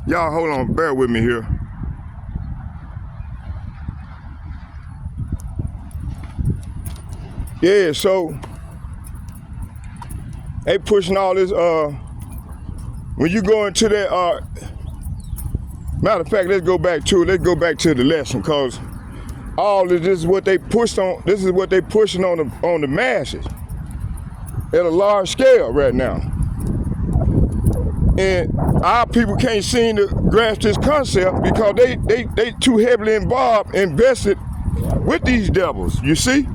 Y'all hold on, bear with me here. Yeah, so they pushing all this, when you go into that, matter of fact, let's go back to the lesson, cause all of this is what they pushed on, this is what they pushing on the masses at a large scale right now. And our people can't seem to grasp this concept because they too heavily invested with these devils, you see?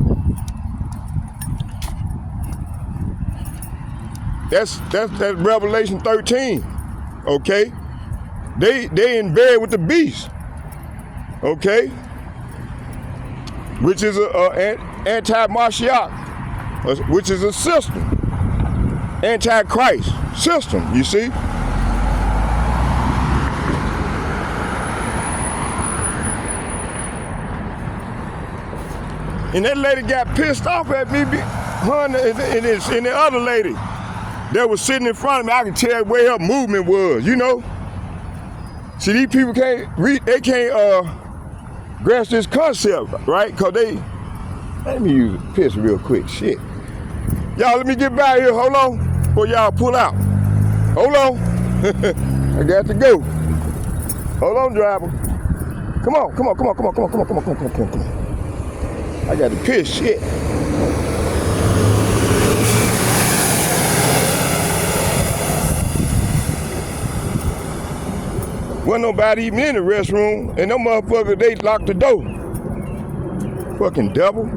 That's Revelation 13, okay? They in bed with the beast, okay? Which is an anti-Mashiach, which is a system, anti-Christ system, you see? And that lady got pissed off at me, her and the other lady that was sitting in front of me. I could tell where her movement was, you know? See, these people can't grasp this concept, right? Cause let me use a piss real quick, shit. Y'all, let me get by here, hold on, before y'all pull out. Hold on, I got to go. Hold on, driver. Come on. I got to piss, shit. Wasn't nobody even in the restroom, and them motherfuckers, they locked the door. Fucking devil.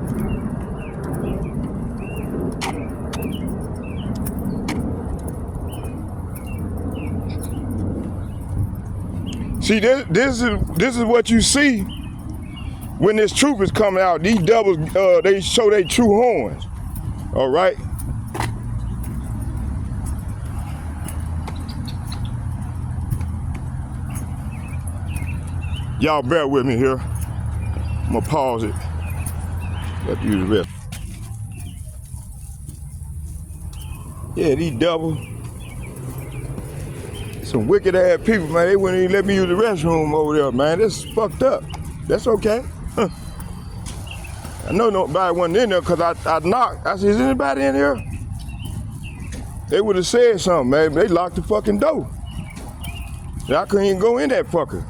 See, this is what you see when this truth is coming out. These devils, they show their true horns. All right. Y'all bear with me here. I'm gonna pause it. Let you use the rest. Yeah, these devils. Some wicked ass people, man. They wouldn't even let me use the restroom over there, man. That's fucked up. That's okay. Huh. I know nobody wasn't in there because I knocked. I said, is anybody in here? They would have said something, man. They locked the fucking door. I couldn't even go in that fucker.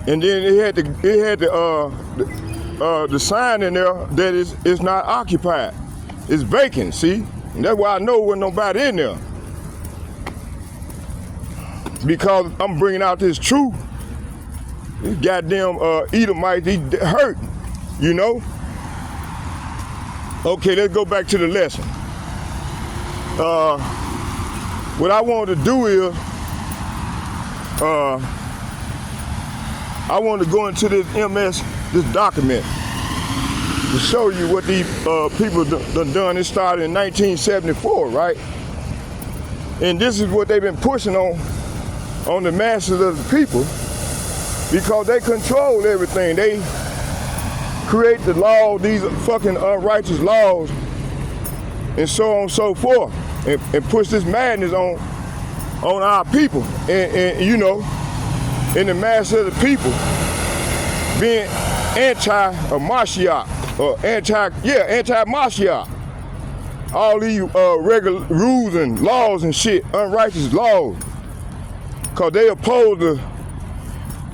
And then it had the sign in there that it's not occupied. It's vacant, see? And that's why I know there wasn't nobody in there. Because I'm bringing out this truth. These goddamn Edomites, they hurt, you know? Okay, let's go back to the lesson. What I want to do is, I want to go into this MS, this document. to show you what these people done. It started in 1974, right? And this is what they've been pushing on the masses of the people, because they control everything. They create the law, these fucking unrighteous laws, and so on and so forth, and push this madness on our people, and you know, in the mass of the people being anti-Mashiach, or anti-Mashiach. All these regular rules and laws and shit, unrighteous laws, cause they oppose the,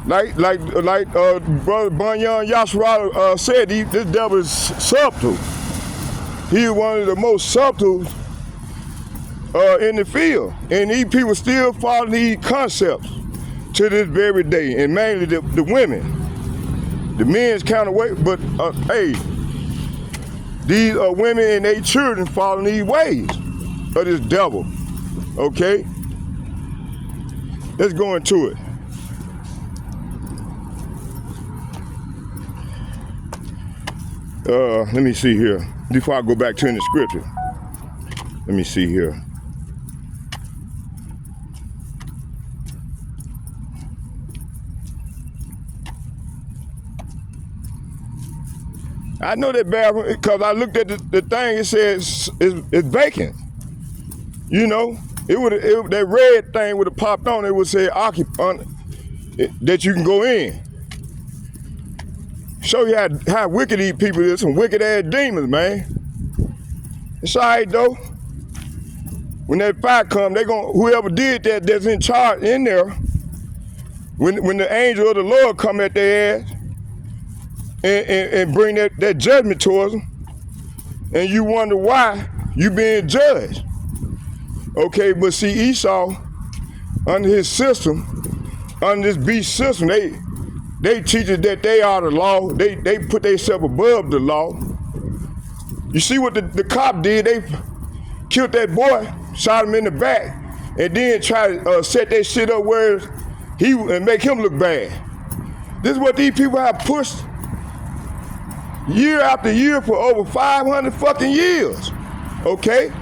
like Brother Bunyan Yashara said, this devil is subtle. He is one of the most subtle in the field, and these people still follow these concepts to this very day, and mainly the women. The men's kind of way, but hey, these women and their children following these ways of this devil. Okay, let's go into it. Let me see here. Before I go back to in the scripture, let me see here. I know that bathroom because I looked at the thing. It says it's vacant. You know, that red thing would have popped on. It would say occupant that you can go in. Show you how wicked these people is. Some wicked ass demons, man. It's all right though. When that fire come, whoever did that's in charge in there. When the angel of the Lord come at their ass. And bring that judgment towards them, and you wonder why you being judged. Okay, but see, Esau, under his system, under this beast system, they teach us that they are the law. They put themselves above the law. You see what the cop did? They killed that boy, shot him in the back, and then try to set that shit up where and make him look bad. This is what these people have pushed year after year for over 500 fucking years, okay?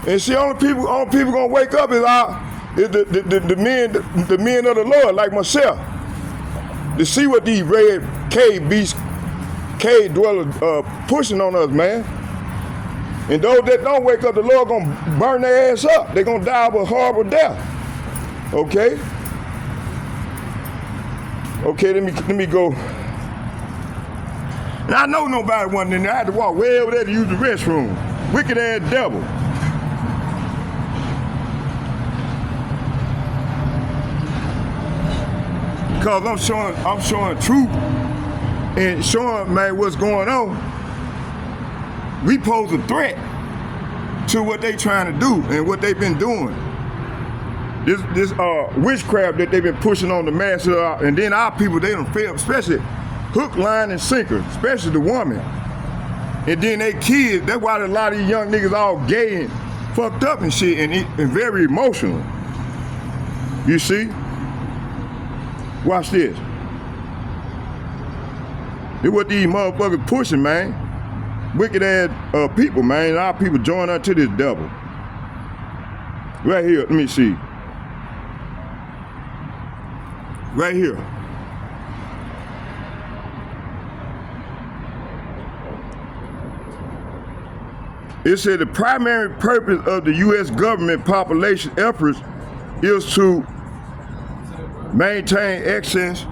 And see, only people gonna wake up is the men of the Lord, like myself, to see what these red cave dwellers pushing on us, man. And those that don't wake up, the Lord gonna burn their ass up. They gonna die of a horrible death, okay? Okay, let me go. And I know nobody wasn't in there. I had to walk way over there to use the restroom. Wicked ass devil. Because I'm showing truth and showing, man, what's going on. We pose a threat to what they trying to do and what they've been doing. This witchcraft that they've been pushing on the masses, and then our people, they done fail, especially hook, line, and sinker, especially the woman. And then they kids, that's why a lot of these young niggas all gay and fucked up and shit and very emotional. You see? Watch this. This what these motherfuckers pushing, man. Wicked ass people, man. Our people join up to this devil. Right here, let me see. Right here. It said the primary purpose of the U.S. government population efforts is to maintain access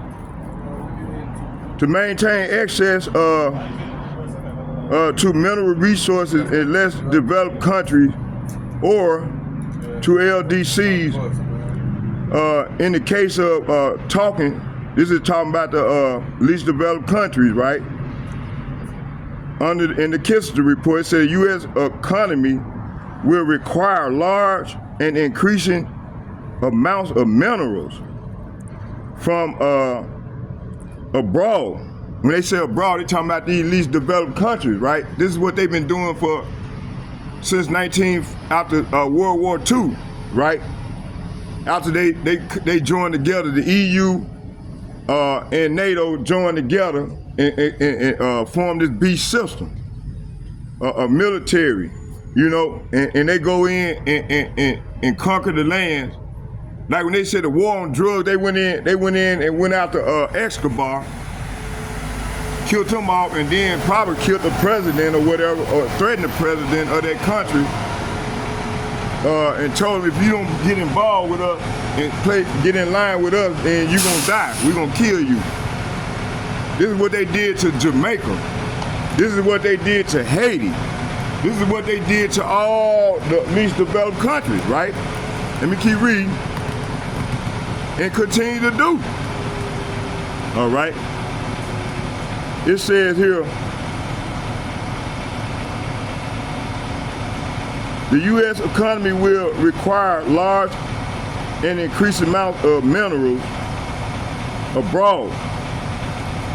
to mineral resources in less developed countries, or to LDCs. In the case of this is talking about the least developed countries, right? In the Kissinger report, it said U.S. economy will require large and increasing amounts of minerals from abroad. When they say abroad, they're talking about these least developed countries, right? This is what they've been doing since after World War II, right? After they joined together, the EU, and NATO joined together and formed this beast system, a military, you know, and they go in and conquer the lands. Like when they said the war on drugs, they went in and went after Escobar, killed him off, and then probably killed the president or whatever, or threatened the president of that country, and told him if you don't get involved with us and get in line with us, then you're gonna die. We're gonna kill you. This is what they did to Jamaica. This is what they did to Haiti. This is what they did to all the least developed countries, right? Let me keep reading. And continue to do. All right. It says here, the U.S. economy will require large and increased amounts of minerals abroad,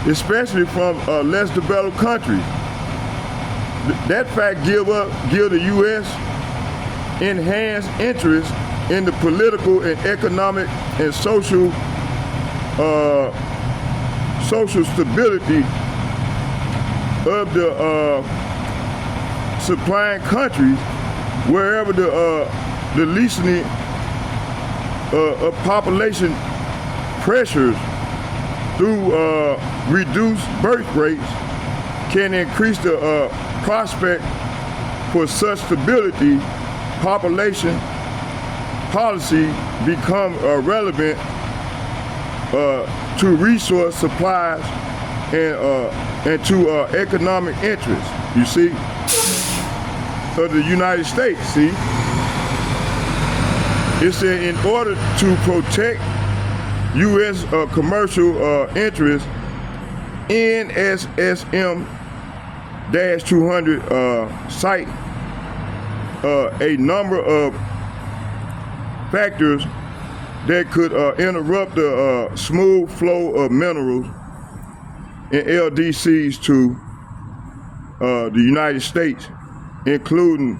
especially from less developed countries. That fact give the U.S. enhanced interest in the political and economic and social stability of the supplying countries, wherever the lessening of population pressures through reduced birth rates can increase the prospect for such stability. Population policy become relevant to resource supplies and to economic interests, you see, of the United States, see? It said in order to protect U.S. commercial interests, NSSM-200 cite a number of factors that could interrupt the smooth flow of minerals and LDCs to the United States, including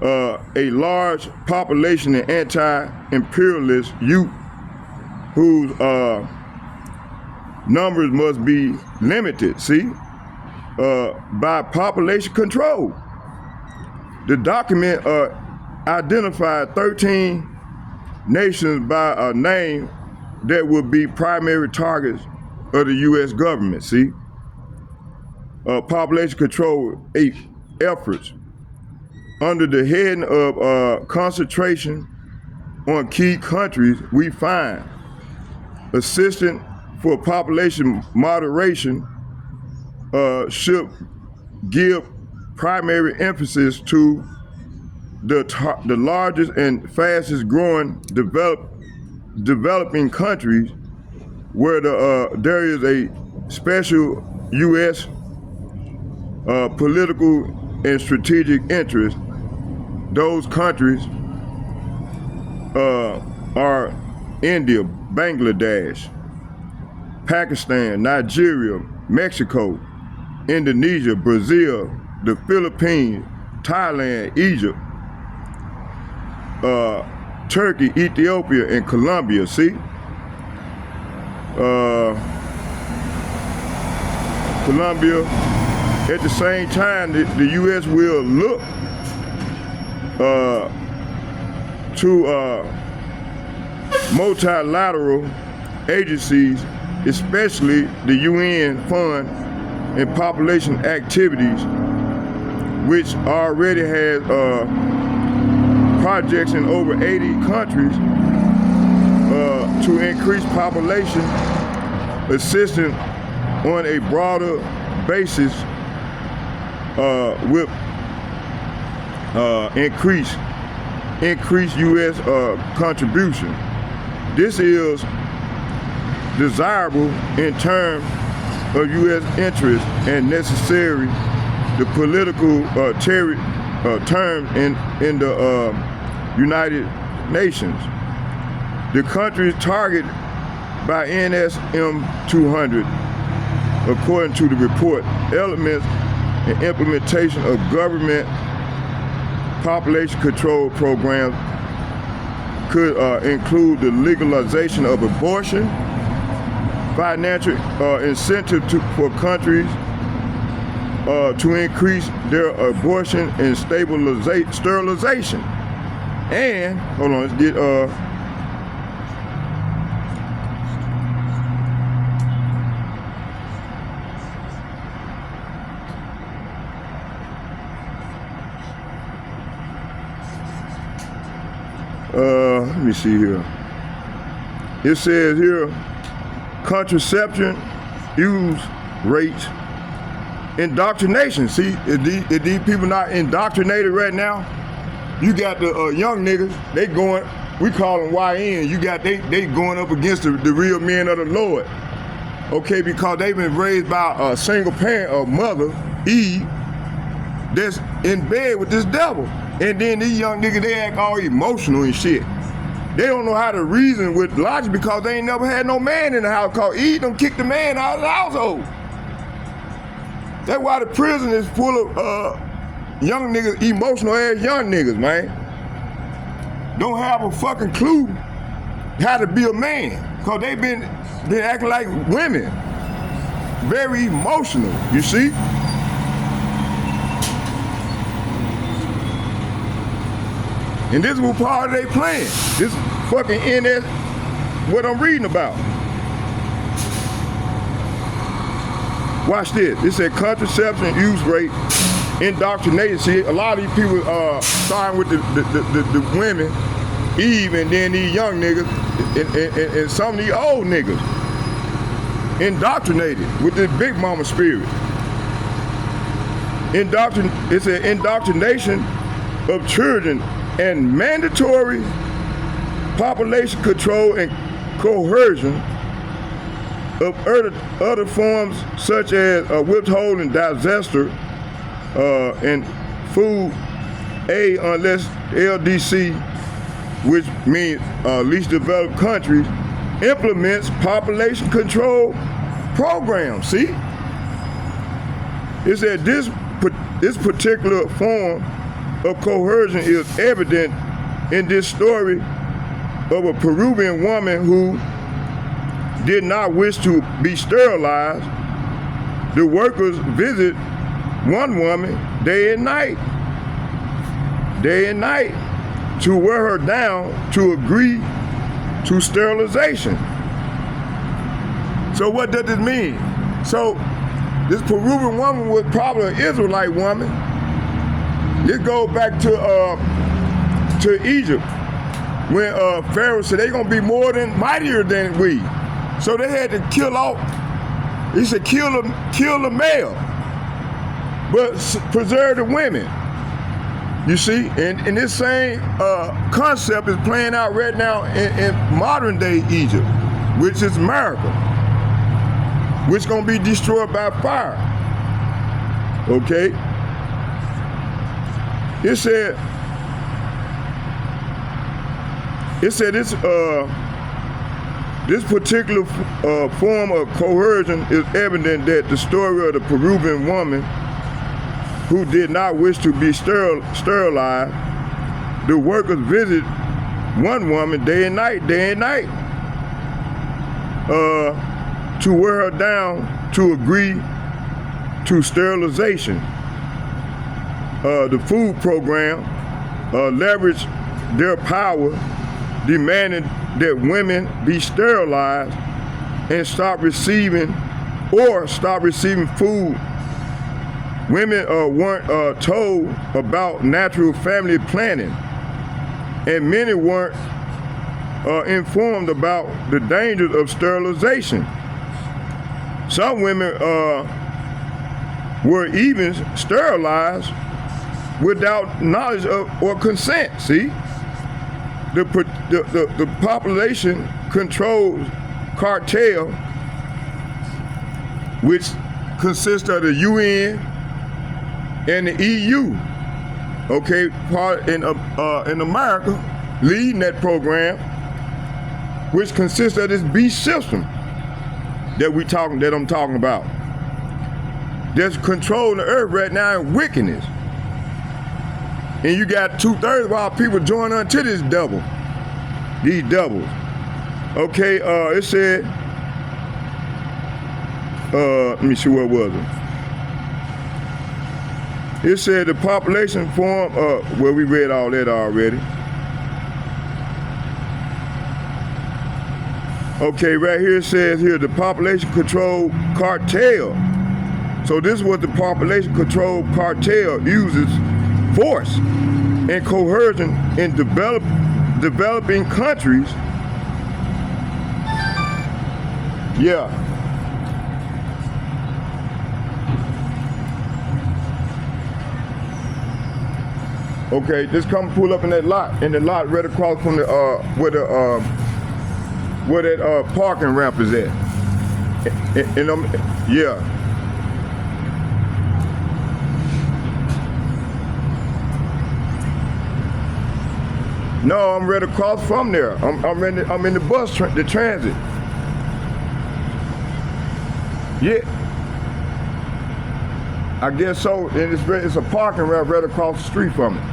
a large population of anti-imperialist youth whose numbers must be limited, see, by population control. The document identified 13 nations by a name that would be primary targets of the U.S. government, see? Population control efforts under the heading of concentration on key countries. We find assistance for population moderation should give primary emphasis to the largest and fastest growing developing countries where there is a special U.S. Political and strategic interest. Those countries are India, Bangladesh, Pakistan, Nigeria, Mexico, Indonesia, Brazil, the Philippines, Thailand, Egypt, Turkey, Ethiopia, and Colombia, see? Colombia, at the same time, the U.S. will look to multilateral agencies, especially the UN Fund and population activities, which already has projects in over 80 countries to increase population assistance on a broader basis with increased U.S. contribution. This is desirable in terms of U.S. interest and necessary the political terms in the United Nations. The countries targeted by NSM-200, according to the report, elements and implementation of government population control programs could include the legalization of abortion, financial incentive for countries to increase their abortion and sterilization. And hold on, let's get let me see here. It says here, contraception use rates, indoctrination. See, if these people not indoctrinated right now, you got the young niggas, they going, we call them YN, you got, they going up against the real men of the Lord. Okay, because they've been raised by a single parent, a mother, Eve, that's in bed with this devil. And then these young niggas, they act all emotional and shit. They don't know how to reason with logic because they ain't never had no man in the house, cause Eve done kicked the man out of the household. That's why the prison is full of young niggas, emotional ass young niggas, man. Don't have a fucking clue how to be a man, cause they been acting like women. Very emotional, you see? And this was part of their plan. This fucking NS, what I'm reading about. Watch this. It said contraception use rate, indoctrination. See, a lot of these people starting with the women, Eve, and then these young niggas, and some of these old niggas, indoctrinated with this big mama spirit. It's an indoctrination of children and mandatory population control and coercion of other forms such as withholding, disaster, and food aid unless LDC, which means least developed countries, implements population control programs. See? It said this particular form of coercion is evident in this story of a Peruvian woman who did not wish to be sterilized. The workers visit one woman day and night, to wear her down to agree to sterilization. So what does this mean? So this Peruvian woman was probably an Israelite woman. This goes back to Egypt when Pharaoh said they're gonna be mightier than we. So they had to kill off. He said kill the male, but preserve the women. You see, and this same concept is playing out right now in modern day Egypt, which is America, which gonna be destroyed by fire. Okay. It said this particular form of coercion is evident that the story of the Peruvian woman who did not wish to be sterilized, the workers visit one woman day and night, to wear her down to agree to sterilization. The food program leveraged their power, demanding that women be sterilized and stop receiving food. Women weren't told about natural family planning, and many weren't informed about the dangers of sterilization. Some women were even sterilized without knowledge of or consent. See, the population controls cartel, which consists of the UN and the EU. Okay, part in America, leading that program, which consists of this beast system that I'm talking about. That's controlling the earth right now in wickedness. And you got 2/3 of our people join unto this devil, these devils. Okay, it said let me see, what was it? It said the population form, well, we read all that already. Okay, right here it says here, the population control cartel. So this is what the population control cartel uses: force and coercion in developing countries. Yeah. Okay, just come pull up in the lot right across from the where that parking ramp is at. Yeah. No, I'm right across from there. I'm in the bus, the transit. Yeah. I guess so. And it's a parking ramp right across the street from it.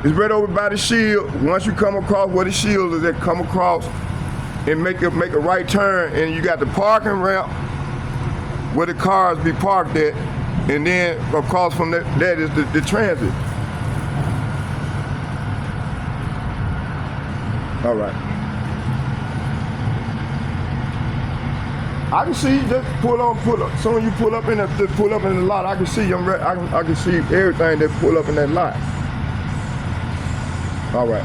It's right over by the shield. Once you come across where the shield is, come across and make a right turn, and you got the parking ramp where the cars be parked at, and then across from that is the transit. All right. I can see you. Just pull up. Soon as you pull up in the lot, I can see you. I can see everything that pull up in that lot. All right.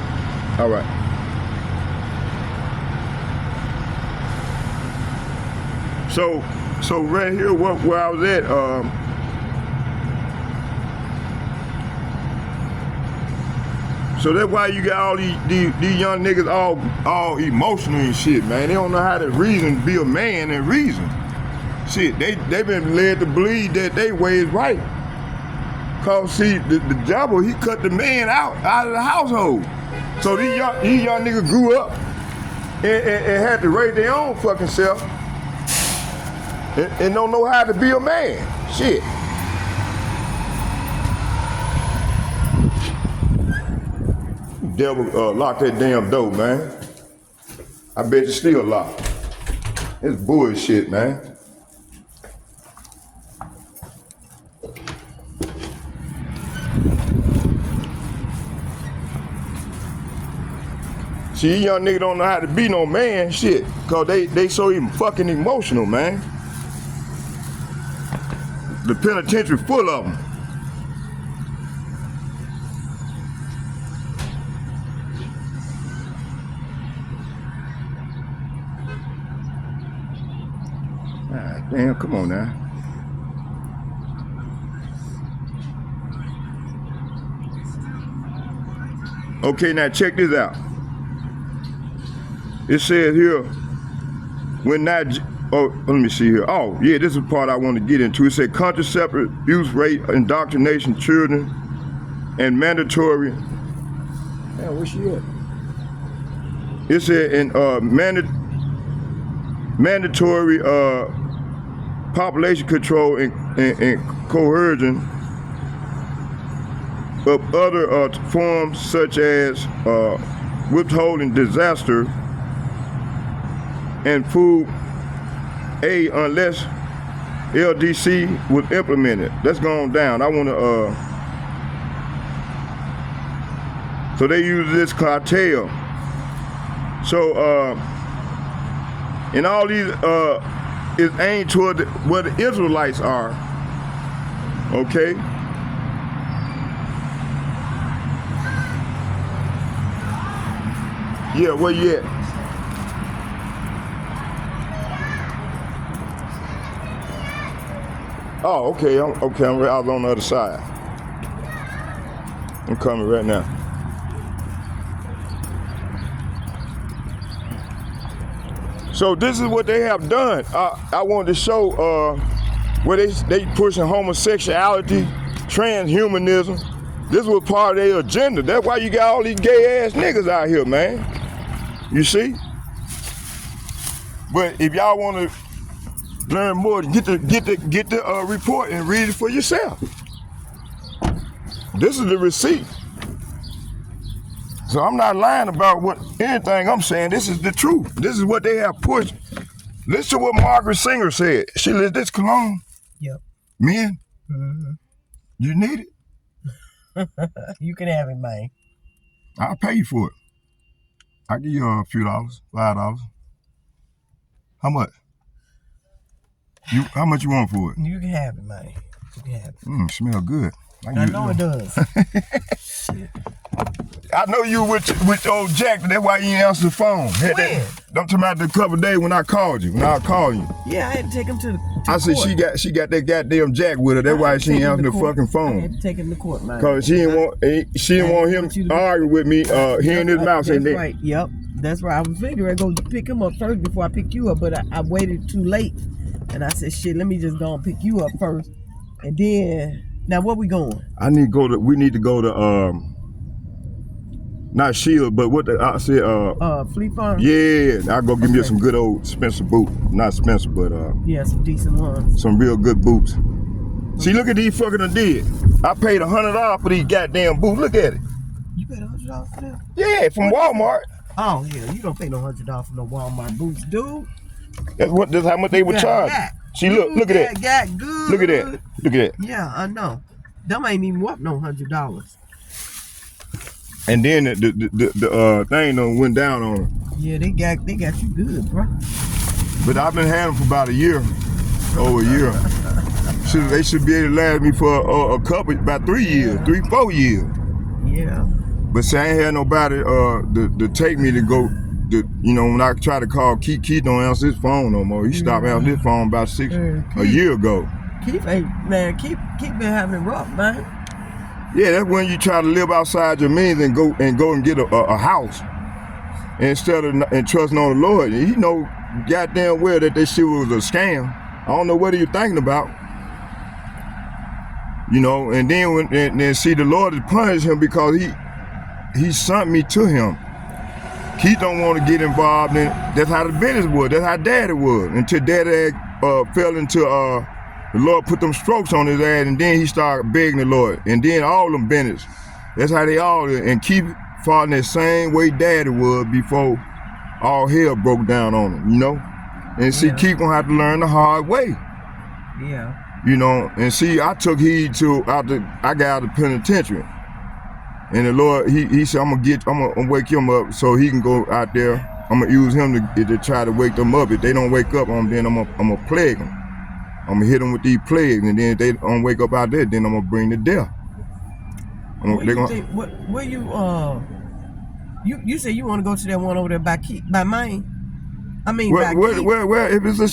So right here, where I was at, so that's why you got all these young niggas all emotional and shit, man. They don't know how to reason, be a man and reason. Shit, they been led to believe that they way is right. Cause see, the devil, he cut the man out of the household. So these young niggas grew up and had to raise their own fucking self and don't know how to be a man. Shit. Devil lock that damn door, man. I bet it's still locked. It's bullshit, man. See, these young niggas don't know how to be no man, shit, cause they so even fucking emotional, man. The penitentiary full of them. Ah, damn, come on now. Okay, now check this out. It says here, when not, let me see here. Oh, yeah, this is the part I want to get into. It said contraceptive abuse rate, indoctrination children, and mandatory. Damn, where she at? It said in mandatory population control and coercion of other forms such as withholding disaster and food aid unless LDC was implemented. That's gone down. I want to, so they use this cartel. So, and all these is aimed toward where the Israelites are, okay? Yeah, where you at? Oh, okay, I was on the other side. I'm coming right now. So this is what they have done. I wanted to show where they pushing homosexuality, transhumanism. This was part of their agenda. That's why you got all these gay ass niggas out here, man. You see? But if y'all want to learn more, get the report and read it for yourself. This is the receipt. So I'm not lying about anything I'm saying. This is the truth. This is what they have pushed. Listen to what Margaret Singer said. She said, this cologne, Yep. men, you need it. You can have it, man. I'll pay you for it. I'll give you a few dollars, $5. How much? How much you want for it? You can have it, man. You can have it. Smell good. I know it does. Shit. I know you with old Jack, that's why you ain't answer the phone. When? Don't tell me about the couple days when I called you, I called you. Yeah, I had to take him to I said court. she got that goddamn Jack with her, that's why she ain't answering the fucking phone. I had to take him to court, man. Cause she didn't want him arguing with me, hearing his mouth saying that. That's right, yep. That's right. I was figuring I'd go pick him up first before I pick you up, but I waited too late. And I said, shit, let me just go and pick you up first. And then, now where we going? We need to go to, not Shield, but I said, Fleet Farm? Yeah, I'll go get me some good old Spencer boot. Not Spencer, but yeah, some decent ones. Some real good boots. See, look at these fucking I did. I paid $100 for these goddamn boots. Look at it. You paid $100 for them? Yeah, from Walmart. Oh, yeah, you don't pay no $100 for no Walmart boots, dude. That's how much they would charge. See, look at that. Got good. Look at that. Look at that. Yeah, I know. Them ain't even worth no $100. And then the thing done went down on them. Yeah, they got you good, bro. But I've been having them for about a year, over a year. They should be able to last me for about 3 years, 4 years. Yeah. But see, I ain't had nobody to take me to go. When I try to call Keith don't answer his phone no more. He stopped answering his phone about a year ago. Keith been having it rough, man. Yeah, that's when you try to live outside your means and go and get a house instead of trusting on the Lord. He know goddamn well that shit was a scam. I don't know what are you thinking about. And then see the Lord has punished him because he sent me to him. Keith don't want to get involved in. That's how the business was. That's how Daddy was. Until Daddy fell into the Lord put them strokes on his ass, and then he started begging the Lord. And then all them Bennett's. That's how they all did. And Keith fought the same way Daddy was before all hell broke down on him. And see, Keith gonna have to learn the hard way. Yeah. And see, I took heed I got out of the penitentiary. And the Lord, he said, I'm gonna wake him up so he can go out there. I'm gonna use him to try to wake them up. If they don't wake up, then I'm gonna plague them. I'm gonna hit them with these plagues, and then if they don't wake up out there, then I'm gonna bring the death. You said you want to go to that one over there by Maine? I mean, where? If it's a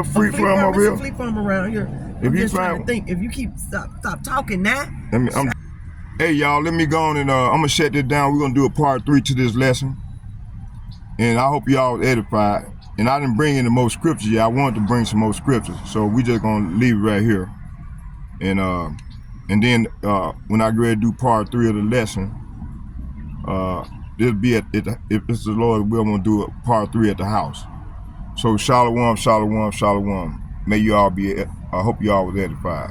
free farm over here. It's a free farm around here. I'm just trying to think. If you keep stop talking now. Hey y'all, let me go on and I'm gonna shut this down. We're gonna do a part 3 to this lesson, and I hope y'all edified. And I didn't bring any more scriptures yet. I wanted to bring some more scriptures, so we just gonna leave it right here. And then when I get ready to do part 3 of the lesson, it'll be if it's the Lord's will, I'm gonna do a part 3 at the house. So shalom, shalom, shalom. May you all I hope you all was edified.